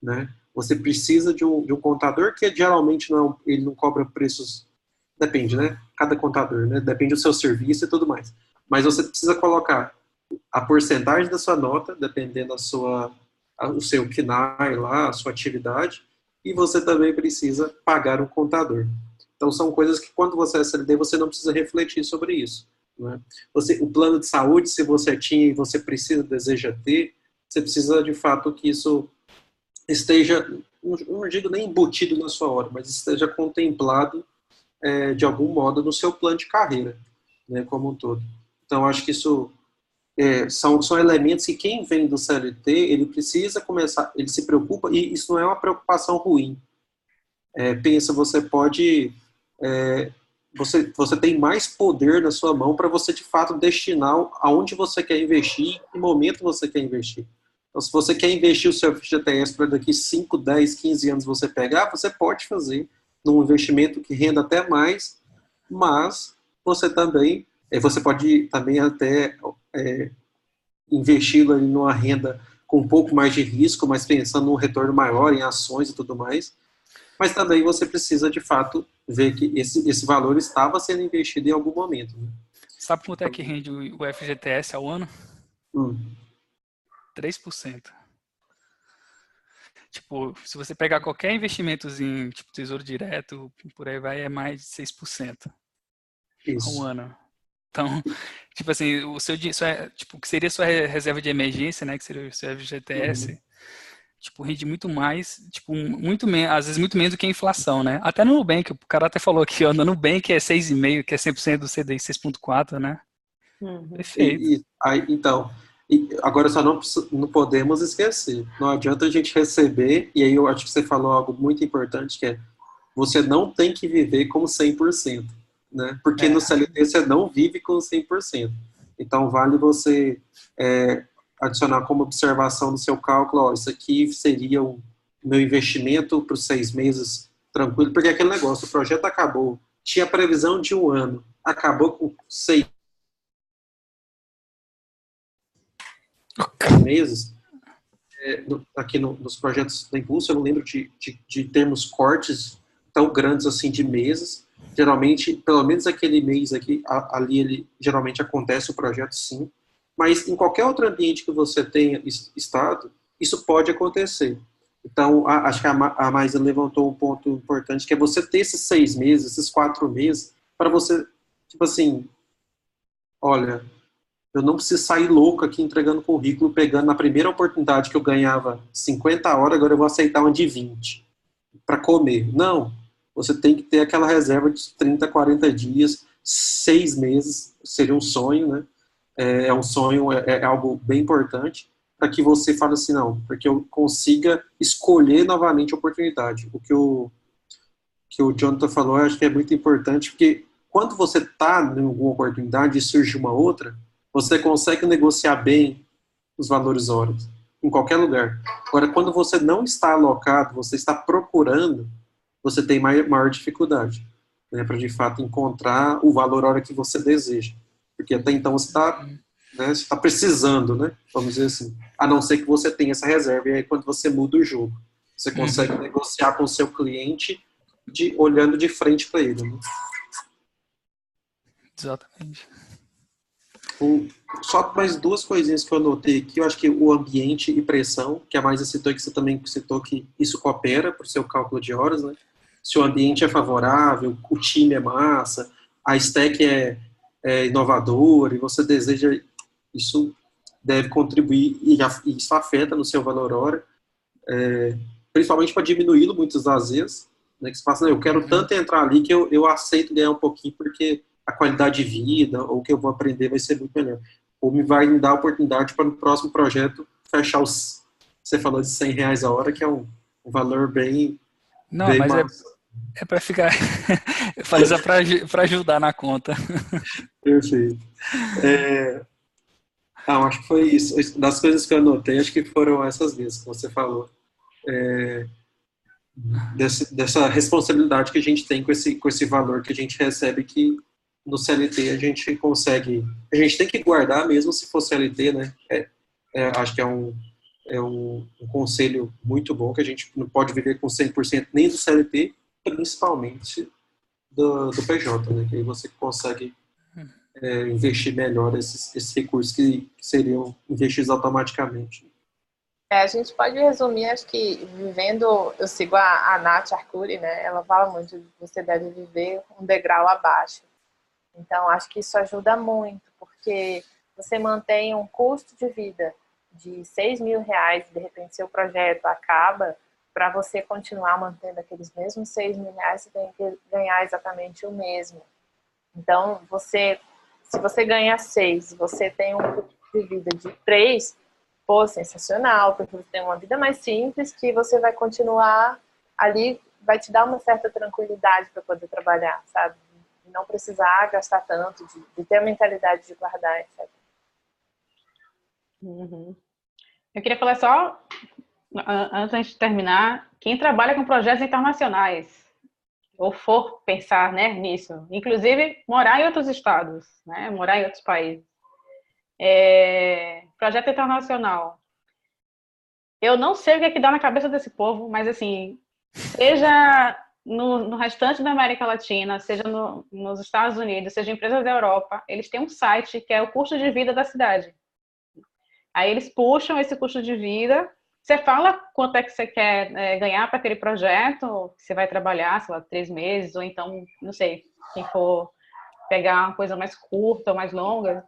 né? Você precisa de um contador que geralmente ele não cobra preços, depende, né? Cada contador, né? Depende do seu serviço e tudo mais. Mas você precisa colocar a porcentagem da sua nota, dependendo o seu KNAI lá, a sua atividade, e você também precisa pagar um contador. Então, são coisas que, quando você é SLD, você não precisa refletir sobre isso. Né? O plano de saúde, se você tinha e você deseja ter, você precisa, de fato, que isso esteja, não digo nem embutido na sua hora, mas esteja contemplado, de algum modo, no seu plano de carreira, né, como um todo. Então, acho que isso são elementos que quem vem do CLT, ele precisa começar, ele se preocupa, e isso não é uma preocupação ruim. Pensa, você pode... você tem mais poder na sua mão para você, de fato, destinar aonde você quer investir, em que momento você quer investir. Então, se você quer investir o seu FGTS para daqui 5, 10, 15 anos você pegar, você pode fazer num investimento que renda até mais, mas você pode também até investi-lo ali numa renda com um pouco mais de risco, mas pensando num retorno maior em ações e tudo mais. Mas também você precisa, de fato, ver que esse valor estava sendo investido em algum momento. Né? Sabe quanto é que rende o FGTS ao ano? 3%. Tipo, se você pegar qualquer investimentozinho, tipo Tesouro Direto, por aí vai, é mais de 6% ao ano. Então, tipo assim, o seu tipo, que seria a sua reserva de emergência, né, que seria o seu FGTS, tipo, rende muito mais, tipo, muito menos, às vezes muito menos do que a inflação, né? Até no Nubank, o cara até falou aqui, ó, no Nubank é 6,5, que é 100% do CDI, 6,4, né? Perfeito. Então, agora só não podemos esquecer, não adianta a gente receber, e aí eu acho que você falou algo muito importante, que é, você não tem que viver com 100%. Né? Porque no CLT você não vive com 100%. Então, vale você adicionar como observação no seu cálculo, ó, isso aqui seria o meu investimento para os 6 meses tranquilo, porque aquele negócio, o projeto acabou, tinha previsão de 1 ano, acabou com 6 meses, aqui nos projetos da Impulso, eu não lembro de termos cortes tão grandes assim de meses. Geralmente, pelo menos aquele mês aqui, ali ele geralmente acontece o projeto, sim. Mas em qualquer outro ambiente que você tenha estado, isso pode acontecer. Então, acho que a Maisa levantou um ponto importante, que é você ter esses 6 meses, esses 4 meses, para você, tipo assim, olha, eu não preciso sair louco aqui entregando currículo, pegando na primeira oportunidade que eu ganhava 50 horas, agora eu vou aceitar uma de 20 para comer. Não. Você tem que ter aquela reserva de 30, 40 dias, 6 meses, seria um sonho, né? é um sonho, é algo bem importante, para que você fale assim, não, para que eu consiga escolher novamente a oportunidade. O que o Jonathan falou, eu acho que é muito importante, porque quando você está em alguma oportunidade e surge uma outra, você consegue negociar bem os valores horas, em qualquer lugar. Agora, quando você não está alocado, você está procurando, você tem maior dificuldade, né, para de fato encontrar o valor hora que você deseja. Porque até então você está, né, você está precisando, né, vamos dizer assim. A não ser que você tenha essa reserva, e aí quando você muda o jogo, você consegue negociar com o seu cliente olhando de frente para ele. Né? Exatamente. Só mais duas coisinhas que eu anotei aqui. Eu acho que o ambiente e pressão, que a Maisa citou, que você também citou, que isso coopera para o seu cálculo de horas. Né? Se o ambiente é favorável, o time é massa, a stack é inovadora e você deseja, isso deve contribuir e isso afeta no seu valor hora, principalmente para diminuí-lo muitas das vezes. Né, que você fala assim, eu quero tanto entrar ali que eu aceito ganhar um pouquinho porque a qualidade de vida ou o que eu vou aprender vai ser muito melhor. Ou vai me dar a oportunidade para no próximo projeto fechar você falou de R$100 a hora, que é um valor bem, Não, bem mas massa. é para ficar... Eu falei só para ajudar na conta. Perfeito. Acho que foi isso. Das coisas que eu anotei, acho que foram essas mesmas que você falou. Dessa responsabilidade que a gente tem com esse valor que a gente recebe, que no CLT a gente consegue, a gente tem que guardar mesmo se for CLT, né? Acho que é um conselho muito bom, que a gente não pode viver com 100% nem do CLT, principalmente do PJ, né? Que aí você consegue investir melhor esses recursos que seriam investidos automaticamente. A gente pode resumir, acho que vivendo, eu sigo a Nath Arcuri, né? Ela fala muito de você deve viver um degrau abaixo. Então, acho que isso ajuda muito, porque você mantém um custo de vida de R$6.000, de repente seu projeto acaba, para você continuar mantendo aqueles mesmos R$6.000, você tem que ganhar exatamente o mesmo. Então, se você ganha 6, você tem um custo de vida de 3, pô, sensacional, porque você tem uma vida mais simples, que você vai continuar ali, vai te dar uma certa tranquilidade para poder trabalhar, sabe? E não precisar gastar tanto, de ter a mentalidade de guardar, etc. Uhum. Eu queria falar só, antes de terminar, quem trabalha com projetos internacionais, ou for pensar, né, nisso, inclusive morar em outros estados, né, morar em outros países. Projeto internacional. Eu não sei o que é que dá na cabeça desse povo, mas assim, seja no restante da América Latina, seja nos Estados Unidos, seja em empresas da Europa, eles têm um site que é o custo de vida da cidade. Aí eles puxam esse custo de vida, você fala quanto é que você quer ganhar para aquele projeto, que você vai trabalhar, sei lá, 3 meses, ou então, não sei, quem for pegar uma coisa mais curta ou mais longa,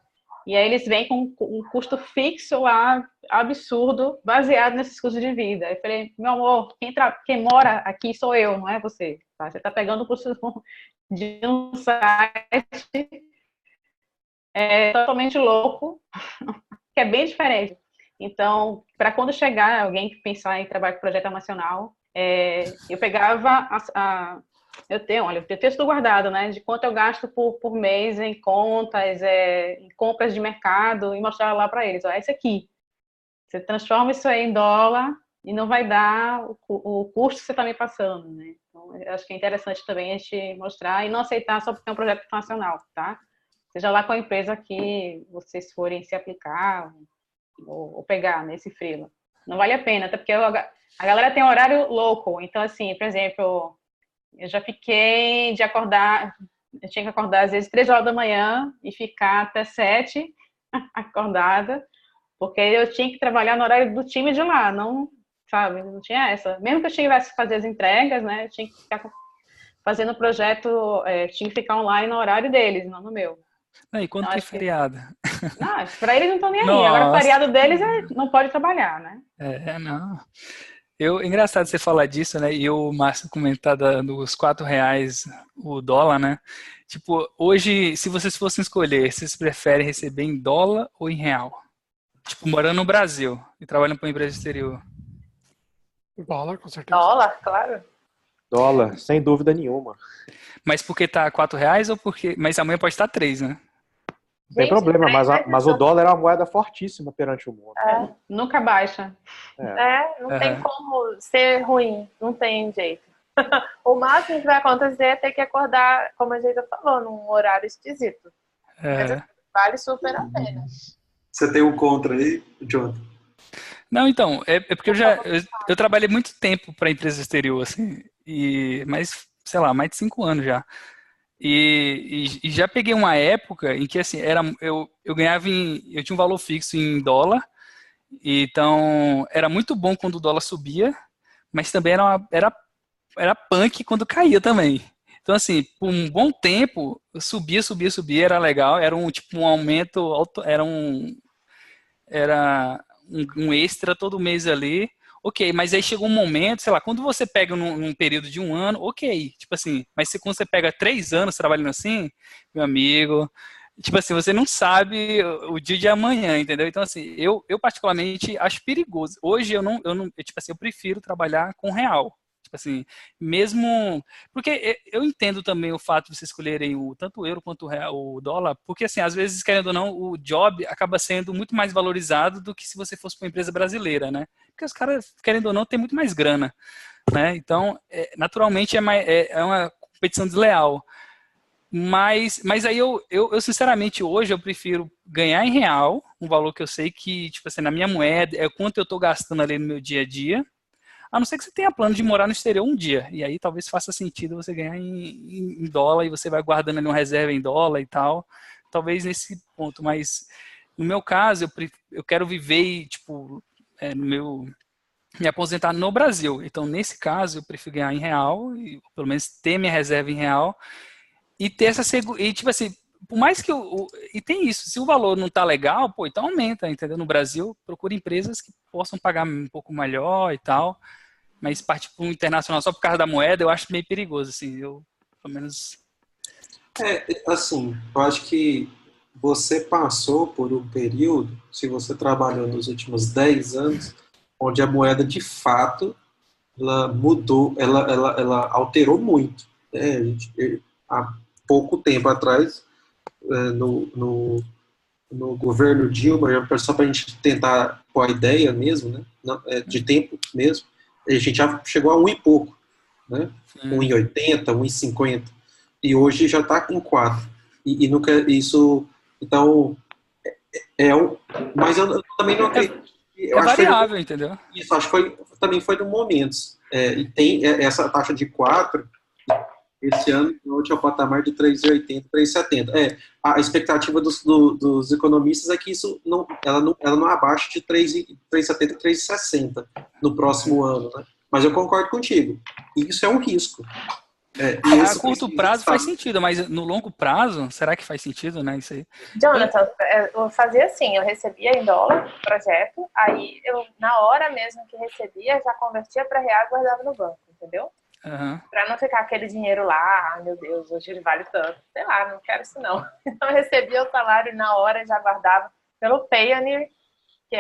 e aí eles vêm com um custo fixo lá, absurdo, baseado nesses custos de vida. Eu falei, meu amor, quem mora aqui sou eu, não é você. Tá? Você está pegando o custo de um site totalmente louco, que é bem diferente. Então, para quando chegar alguém que pensar em trabalhar com projeto nacional, eu pegava eu tenho texto guardado, né, de quanto eu gasto por mês em contas, em compras de mercado, e mostrar lá para eles, ó, esse aqui. Você transforma isso aí em dólar e não vai dar o custo que você está me passando, né? Então, eu acho que é interessante também a gente mostrar e não aceitar só porque é um projeto nacional, tá? Seja lá qual empresa que vocês forem se aplicar ou pegar nesse freela. Não vale a pena, até porque a galera tem horário louco. Então, assim, por exemplo, eu já fiquei de acordar, eu tinha que acordar às vezes 3 horas da manhã e ficar até 7 acordada, porque eu tinha que trabalhar no horário do time de lá, não, sabe, não tinha essa. Mesmo que eu tivesse que fazer as entregas, né, eu tinha que ficar fazendo o projeto, tinha que ficar online no horário deles, não no meu. E quando Então, tem acho que feriado? não, para eles não estão nem aí. Agora, o Nossa. feriado deles não pode trabalhar, né? Não. Engraçado você falar disso, né? E o Márcio comentar dos R$ 4 o dólar, né? Tipo, hoje, se vocês fossem escolher, vocês preferem receber em dólar ou em real? Tipo, morando no Brasil e trabalhando para uma empresa exterior. Dólar, com certeza. Dólar, claro. Dólar, sem dúvida nenhuma. Mas porque tá R$ 4 ou porque... Mas amanhã pode estar 3, né? Não tem Gente, problema, três mas o dólar é uma moeda fortíssima perante o mundo. Nunca baixa. Não tem como ser ruim, não tem jeito. O máximo que vai acontecer é ter que acordar, como a gente já falou, num horário esquisito. Mas vale super a pena. Você tem um contra aí, Jonathan? Não, então, é porque eu trabalhei muito tempo para empresa exterior, assim, mas, sei lá, mais de 5 anos já. E já peguei uma época em que, assim, eu ganhava eu tinha um valor fixo em dólar, então era muito bom quando o dólar subia, mas também era punk quando caía também. Então, assim, por um bom tempo, subia, era legal, era um aumento, era um extra todo mês ali, ok, mas aí chegou um momento, sei lá, quando você pega num período de 1 ano, ok, tipo assim, mas quando você pega 3 anos trabalhando assim, meu amigo, tipo assim, você não sabe o dia de amanhã, entendeu? Então, assim, eu particularmente acho perigoso. Hoje tipo assim, eu prefiro trabalhar com real. Tipo assim, mesmo... Porque eu entendo também o fato de vocês escolherem tanto o euro quanto o dólar, porque, assim, às vezes, querendo ou não, o job acaba sendo muito mais valorizado do que se você fosse para uma empresa brasileira, né? Porque os caras, querendo ou não, têm muito mais grana, né? Então, naturalmente, é uma competição desleal. Mas aí eu, sinceramente, hoje eu prefiro ganhar em real, um valor que eu sei que, tipo assim, na minha moeda, é quanto eu estou gastando ali no meu dia a dia, a não ser que você tenha plano de morar no exterior um dia. E aí talvez faça sentido você ganhar em dólar e você vai guardando ali uma reserva em dólar e tal. Talvez nesse ponto. Mas no meu caso, eu quero viver e, tipo, me aposentar no Brasil. Então, nesse caso, eu prefiro ganhar em real, e pelo menos ter minha reserva em real, e ter essa segurança. E, tipo assim, por mais que e tem isso, se o valor não tá legal, pô, então aumenta, entendeu? No Brasil, procura empresas que possam pagar um pouco melhor e tal. Mas partir para um internacional só por causa da moeda, eu acho meio perigoso, assim, pelo menos... Assim, eu acho que você passou por um período, se você trabalhou nos últimos 10 anos, onde a moeda, de fato, ela mudou, ela alterou muito. Né? Há pouco tempo atrás, no governo Dilma, só para a gente tentar pôr a ideia mesmo, né? De tempo mesmo, a gente já chegou a 1 e pouco, né? 1,80, 1,50, e hoje já está em 4. E nunca isso, então mas eu também não acredito. É variável, entendeu? Isso, acho que também foi no momentos. E tem essa taxa de 4, esse ano, hoje é o patamar de 3,80, 3,70. A expectativa dos economistas é que ela não abaixe de 3,70, 3,60 no próximo ano, né? Mas eu concordo contigo. Isso é um risco. A curto prazo faz sentido, mas no longo prazo, será que faz sentido, né? Isso aí. Jonathan, eu fazia assim, eu recebia em dólar o projeto, aí eu, na hora mesmo que recebia, já convertia para real e guardava no banco, entendeu? Para não ficar aquele dinheiro lá, meu Deus, hoje ele vale tanto. Sei lá, não quero isso não. Então eu recebia o salário na hora, já guardava pelo Payoneer, que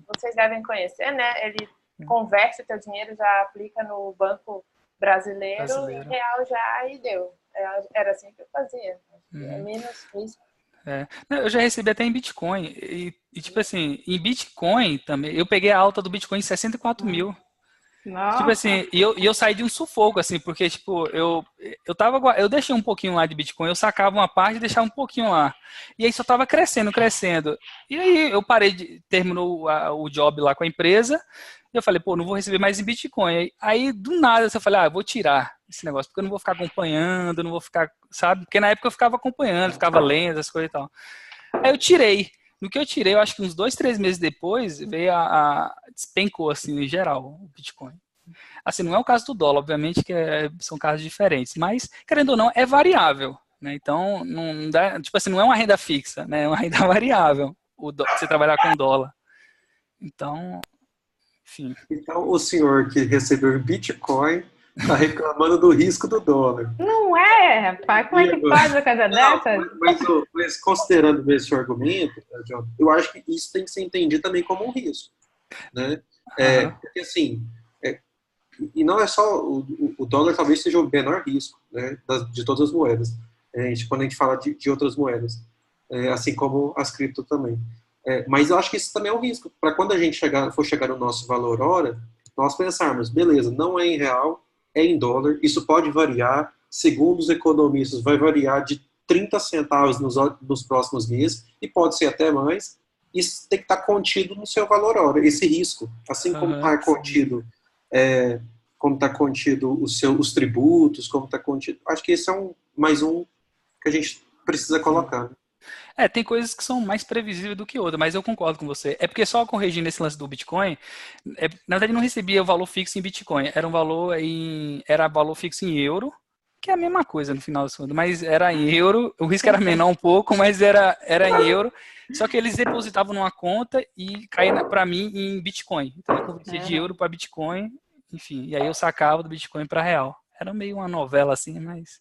vocês devem conhecer, né? Ele converte o teu dinheiro, já aplica no banco brasileiro. Em real já, e deu. Era assim que eu fazia. É menos risco. Eu já recebi até em Bitcoin. E tipo assim, em Bitcoin também, eu peguei a alta do Bitcoin em 64 mil. Nossa. Tipo assim, e eu saí de um sufoco, assim, porque, tipo, eu deixei um pouquinho lá de Bitcoin, eu sacava uma parte e deixava um pouquinho lá. E aí só tava crescendo. E aí eu terminou o job lá com a empresa, e eu falei, pô, não vou receber mais em Bitcoin. Aí do nada, eu falei, eu vou tirar esse negócio, porque eu não vou ficar acompanhando, não vou ficar, sabe? Porque na época eu ficava acompanhando, ficava lendo as coisas e tal. Aí eu tirei. No que eu tirei, eu acho que uns 2, 3 meses depois, veio despencou, assim, em geral, o Bitcoin. Assim, não é o caso do dólar, obviamente, que são casos diferentes, mas, querendo ou não, é variável, né? Então, não dá, tipo assim, não é uma renda fixa, né? É uma renda variável, você trabalhar com dólar. Então, Enfim. Então, o senhor que recebeu Bitcoin está reclamando do risco do dólar. Não é, rapaz. Como é que faz uma coisa Não, dessa? mas considerando esse argumento, John, eu acho que isso tem que ser entendido também como um risco, né? Porque assim, e não é só o dólar, talvez seja o menor risco, né, de todas as moedas. Quando a gente fala de outras moedas, assim como as cripto também. Mas eu acho que isso também é um risco. Para quando a gente for chegar no nosso valor hora, nós pensarmos, beleza, não é em real, é em dólar, isso pode variar, segundo os economistas, vai variar de 30 centavos nos próximos meses, e pode ser até mais. Isso tem que estar contido no seu valor hora, esse risco. Assim como está contido, os tributos, como está contido. Acho que esse é mais um que a gente precisa colocar. Tem coisas que são mais previsíveis do que outras, mas eu concordo com você. É porque só corrigindo esse lance do Bitcoin, na verdade não recebia o valor fixo em Bitcoin, era valor fixo em euro, que é a mesma coisa no final do contas, mas era em euro, o risco era menor um pouco, mas era em euro, só que eles depositavam numa conta e caía para mim em Bitcoin. Então eu convertia de euro para Bitcoin, enfim, e aí eu sacava do Bitcoin para real. Era meio uma novela assim, mas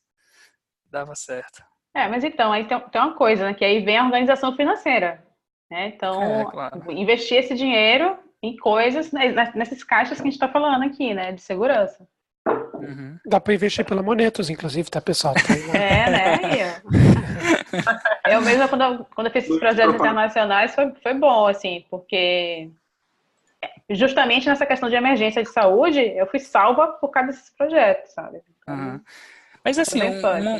dava certo. Mas então, aí tem uma coisa, né? Que aí vem a organização financeira, né? Então, claro. Investir esse dinheiro em coisas, né, nessas caixas que a gente está falando aqui, né? De segurança. Uhum. Dá para investir pela Monetos, inclusive, tá, pessoal? Né? Eu mesma, quando eu fiz esses projetos internacionais, foi bom, assim, porque justamente nessa questão de emergência de saúde, eu fui salva por causa desses projetos, sabe? Uhum. Mas assim,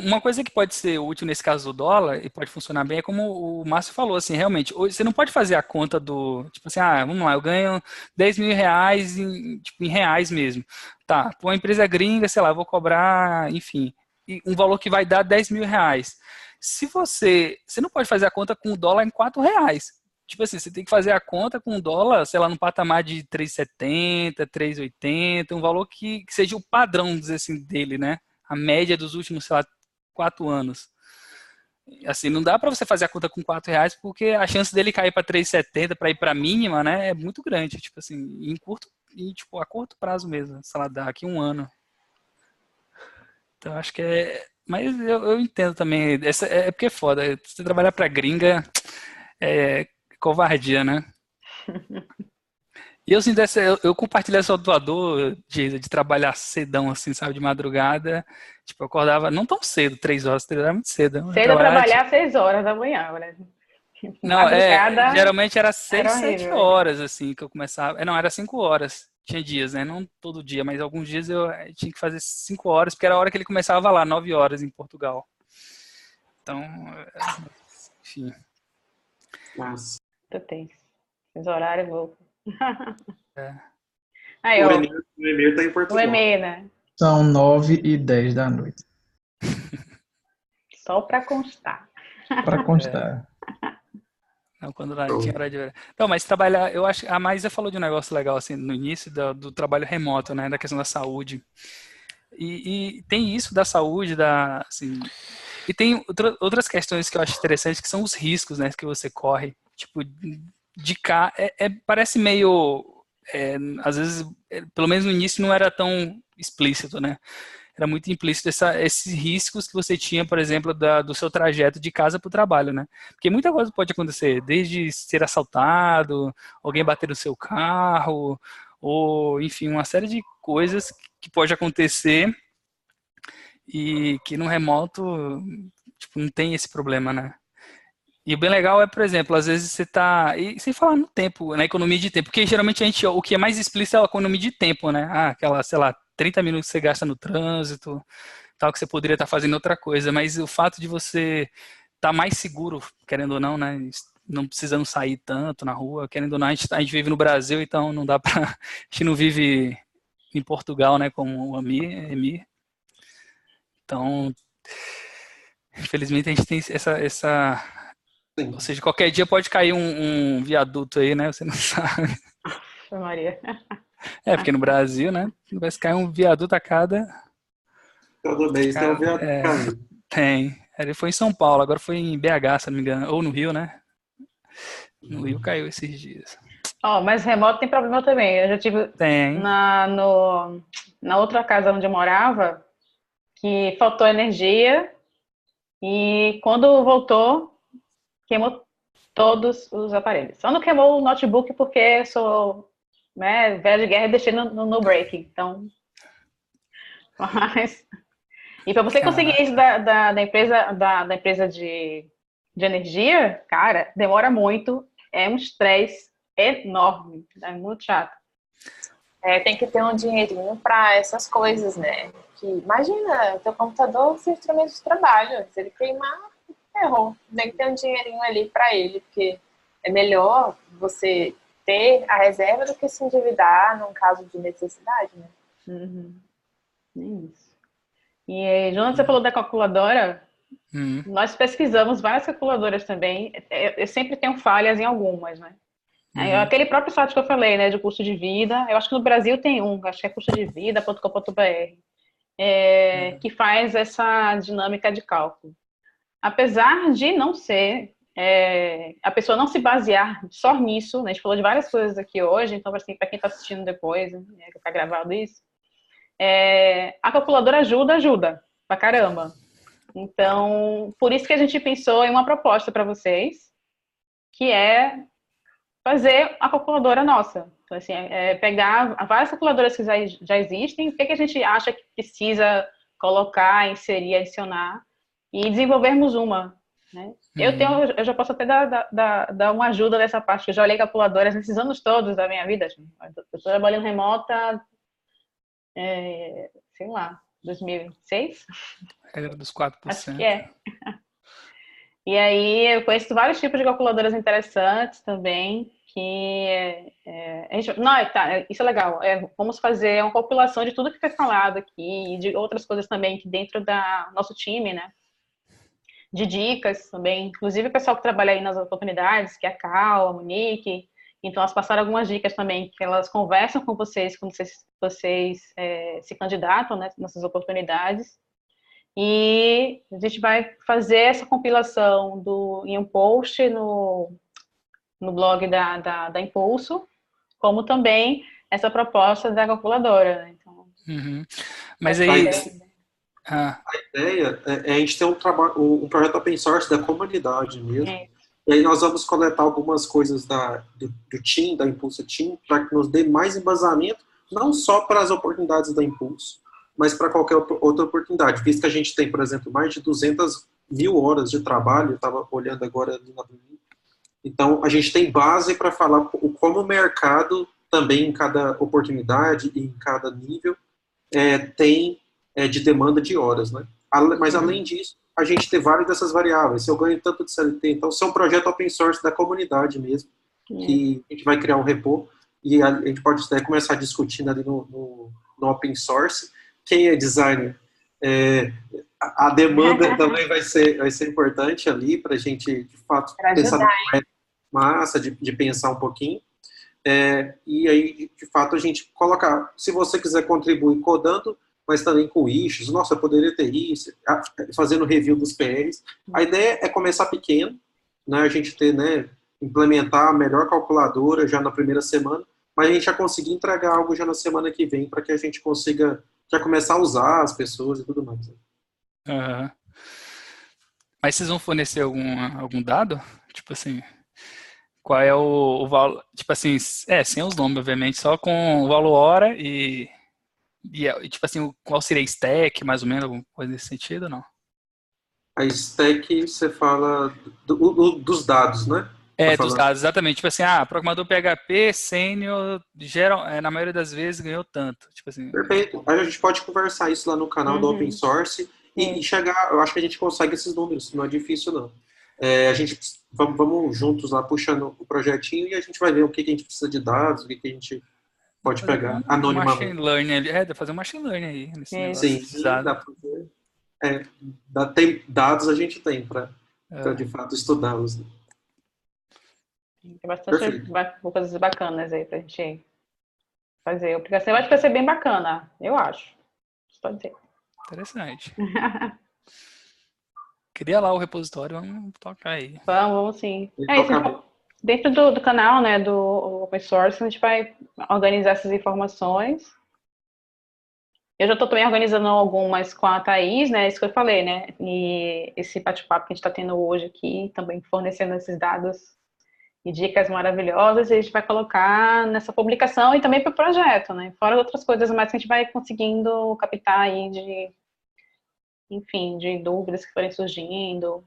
uma coisa que pode ser útil nesse caso do dólar, e pode funcionar bem, é como o Márcio falou, assim, realmente, você não pode fazer a conta tipo assim, vamos lá, eu ganho 10 mil reais em reais mesmo. Tá, para uma empresa gringa, sei lá, eu vou cobrar, enfim, um valor que vai dar 10 mil reais. Você não pode fazer a conta com o dólar em 4 reais. Tipo assim, você tem que fazer a conta com o dólar, sei lá, no patamar de 3,70, 3,80, um valor que seja o padrão, vamos dizer assim, dele, né? A média dos últimos, sei lá, 4 anos. Assim, não dá para você fazer a conta com 4 reais, porque a chance dele cair para 3,70 para ir para a mínima, né, é muito grande. Tipo assim, a curto prazo mesmo, sei lá, daqui um ano. Então, acho que Mas eu entendo também. É porque é foda. Você trabalhar para gringa é covardia, né? E eu sinto eu compartilho essa tua dor de trabalhar cedão, assim, sabe, de madrugada. Tipo, eu acordava não tão cedo, 3 horas, 3 horas é muito cedo. Cedo eu trabalhar às 6 horas da manhã, né? Não, Madrugada geralmente era 6, era 7 horrível. horas, assim, que eu começava. Não, era 5 horas. Tinha dias, né? Não todo dia, mas alguns dias eu tinha que fazer 5 horas, porque era a hora que ele começava lá, 9 horas em Portugal. Então, enfim. Nossa. Esses horários loucos. Aí, o Emir tá em Portugal. O Emir, né? São 9h10 da noite. Só para constar. Para constar. Não, quando tinha hora de... Não, mas trabalhar, eu acho, a Maísa falou de um negócio legal, assim, no início do trabalho remoto, né, da questão da saúde. E tem isso da saúde, assim, e tem outras questões que eu acho interessantes, que são os riscos, né, que você corre. Tipo, parece meio, às vezes, pelo menos no início não era tão explícito, né? Era muito implícito esses riscos que você tinha, por exemplo, do seu trajeto de casa para o trabalho, né? Porque muita coisa pode acontecer, desde ser assaltado, alguém bater no seu carro, ou, enfim, uma série de coisas que pode acontecer e que no remoto, tipo, não tem esse problema, né? E o bem legal é, por exemplo, às vezes você tá... E sem falar no tempo, na economia de tempo, porque geralmente o que é mais explícito é a economia de tempo, né? Aquela, sei lá, 30 minutos que você gasta no trânsito, tal, que você poderia estar fazendo outra coisa, mas o fato de você estar mais seguro, querendo ou não, né? Não precisando sair tanto na rua, querendo ou não, a gente vive no Brasil, então não dá pra... A gente não vive em Portugal, né, como o Emir. Então, infelizmente a gente tem essa ou seja, qualquer dia pode cair um viaduto aí, né? Você não sabe. Maria. Porque no Brasil, né? Vai cair um viaduto a cada... Todo mês tem um viaduto caindo. Tem. Ele foi em São Paulo, agora foi em BH, se não me engano. Ou no Rio, né? No Rio caiu esses dias. Mas remoto tem problema também. Eu já tive Tem. na outra casa onde eu morava, que faltou energia e quando voltou, queimou todos os aparelhos. Só não queimou o notebook porque eu sou, né, velha de guerra e deixei no break. Então, mas... E para você conseguir isso da empresa de energia, cara, demora muito, é um estresse enorme, é muito chato. Tem que ter um dinheirinho para essas coisas, né? Que, imagina, o teu computador é seu instrumento de trabalho. Se ele queimar, ferrou. Tem que ter um dinheirinho ali para ele, porque é melhor você ter a reserva do que se endividar num caso de necessidade, né? É isso. E, Jonas, você falou da calculadora. Nós pesquisamos várias calculadoras também. Eu sempre tenho falhas em algumas, né? Aquele próprio site que eu falei, né, de custo de vida, eu acho que no Brasil tem acho que é custodevida.com.br, que faz essa dinâmica de cálculo. Apesar de não ser, a pessoa não se basear só nisso, né, a gente falou de várias coisas aqui hoje, então, assim, para quem está assistindo depois, né, que está gravado isso, a calculadora ajuda pra caramba. Então, por isso que a gente pensou em uma proposta para vocês, que é fazer a calculadora nossa. Então, assim, pegar várias calculadoras que já existem, o que a gente acha que precisa colocar, inserir, adicionar, e desenvolvermos uma. Né? Eu já posso até dar uma ajuda nessa parte, que eu já olhei calculadoras nesses anos todos da minha vida. Eu estou trabalhando remota, sei lá, 2006? Regra dos 4%. Acho que é. E aí eu conheço vários tipos de calculadoras interessantes também, que isso é legal. Vamos fazer uma compilação de tudo que foi falado aqui e de outras coisas também que dentro da nosso time, né? De dicas também, inclusive o pessoal que trabalha aí nas oportunidades, que é a Cal, a Monique, então elas passaram algumas dicas também, que elas conversam com vocês quando vocês se candidatam, né, nessas oportunidades. E a gente vai fazer essa compilação em um post no blog da Impulso, como também essa proposta da calculadora. Né? Então, Mas aí... A ideia é a gente ter um projeto open source da comunidade mesmo. E aí nós vamos coletar algumas coisas do team, da Impulso Team, para que nos dê mais embasamento, não só para as oportunidades da Impulso, mas para qualquer outra oportunidade. Visto que a gente tem, por exemplo, mais de 200.000 horas de trabalho, eu estava olhando agora ali na planilha. Então, a gente tem base para falar como o mercado, também em cada oportunidade e em cada nível, tem de demanda de horas, né? Mas, além disso, a gente tem várias dessas variáveis. Se eu ganho tanto de CLT, então, isso é um projeto open source da comunidade mesmo, que a gente vai criar um repo, e a gente pode até começar discutindo ali no open source. Quem é designer, a demanda também vai ser importante ali para a gente, de fato, pensar numa massa, de pensar um pouquinho. E aí, de fato, a gente colocar, se você quiser contribuir codando, mas também com issues, nossa, eu poderia ter isso, fazendo review dos PRs. A ideia é começar pequeno, né, a gente ter, né, implementar a melhor calculadora já na primeira semana, mas a gente já conseguir entregar algo já na semana que vem, para que a gente consiga já começar a usar as pessoas e tudo mais. Né? Mas vocês vão fornecer algum dado? Tipo assim, qual é o valor? Tipo assim, sem os nomes, obviamente, só com o valor hora e tipo assim, qual seria a stack, mais ou menos, alguma coisa nesse sentido, ou não? A stack, você fala dos dados, né? Dos dados, exatamente. Tipo assim, programador PHP, sênior, na maioria das vezes ganhou tanto. Tipo assim, perfeito. Aí a gente pode conversar isso lá no canal do Open Source e chegar, eu acho que a gente consegue esses números, não é difícil não. A gente, vamos juntos lá puxando o projetinho e a gente vai ver o que a gente precisa de dados, o que a gente pode pegar anonimamente. Machine learning ali, dá pra fazer um machine learning aí nesse negócio. Sim, dá pra fazer. Tem dados a gente tem para de fato estudá-los. Né? Tem bastante coisas bacanas aí pra gente fazer. A aplicação eu acho que vai ser bem bacana, eu acho. Pode ser. Interessante. Cria lá o repositório, vamos tocar aí. Vamos sim. A dentro do canal, né, do open source, a gente vai organizar essas informações. Eu já estou também organizando algumas com a Thaís, né, isso que eu falei, né, e esse bate-papo que a gente está tendo hoje aqui, também fornecendo esses dados e dicas maravilhosas, e a gente vai colocar nessa publicação e também para o projeto, né, fora outras coisas mais que a gente vai conseguindo captar aí de, enfim, de dúvidas que forem surgindo.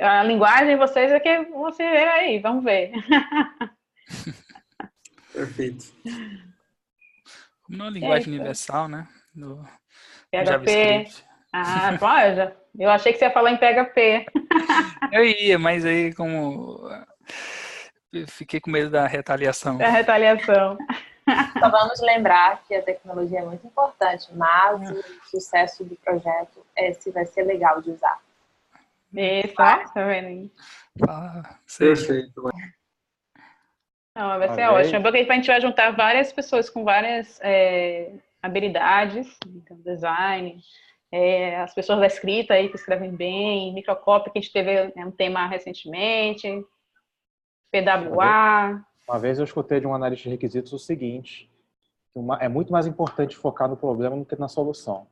A linguagem de vocês é que você vê aí, vamos ver. Perfeito. Como uma linguagem universal, né? No PHP. JavaScript. Ah, pode. Eu achei que você ia falar em PHP. Eu ia, mas aí como eu fiquei com medo da retaliação. É a retaliação. Só vamos lembrar que a tecnologia é muito importante, mas o sucesso do projeto é se vai ser legal de usar. Isso, ó, tá vendo? Perfeito. Não, vai ser ótimo. Porque a gente vai juntar várias pessoas com várias habilidades, então, design, as pessoas da escrita aí que escrevem bem, microcópia, que a gente teve um tema recentemente, PWA. Uma vez eu escutei de um analista de requisitos o seguinte, que é muito mais importante focar no problema do que na solução.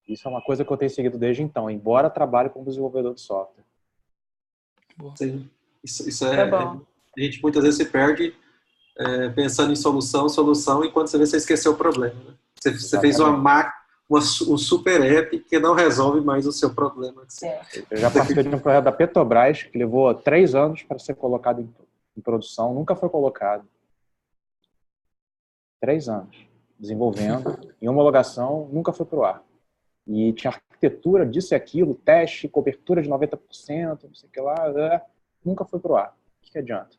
Isso é uma coisa que eu tenho seguido desde então, embora trabalhe como desenvolvedor de software. Sim, isso Tá bom. a gente muitas vezes se perde pensando em solução, e quando você vê, você esqueceu o problema. Né? Você fez um super app que não resolve mais o seu problema. Eu já participei de um projeto da Petrobras que levou 3 anos para ser colocado em produção, nunca foi colocado. 3 anos desenvolvendo, em homologação, nunca foi para o ar. E tinha arquitetura disso e aquilo, teste, cobertura de 90%, não sei o que lá, nunca foi para o ar. O que adianta?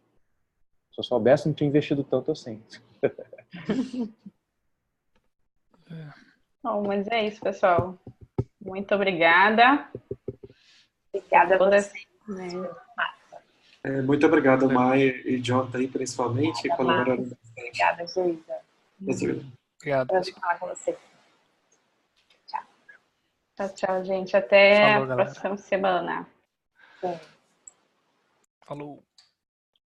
Se eu soubesse, não tinha investido tanto assim. Bom, mas é isso, pessoal. Muito obrigada. Obrigada a você. Muito obrigado, Maia e Jonathan, aí, principalmente, colaboraram bastante. Obrigada, Geisa. Obrigado. Prazer falar com você. Tchau, gente. Até Falou, a próxima semana. Sim. Falou.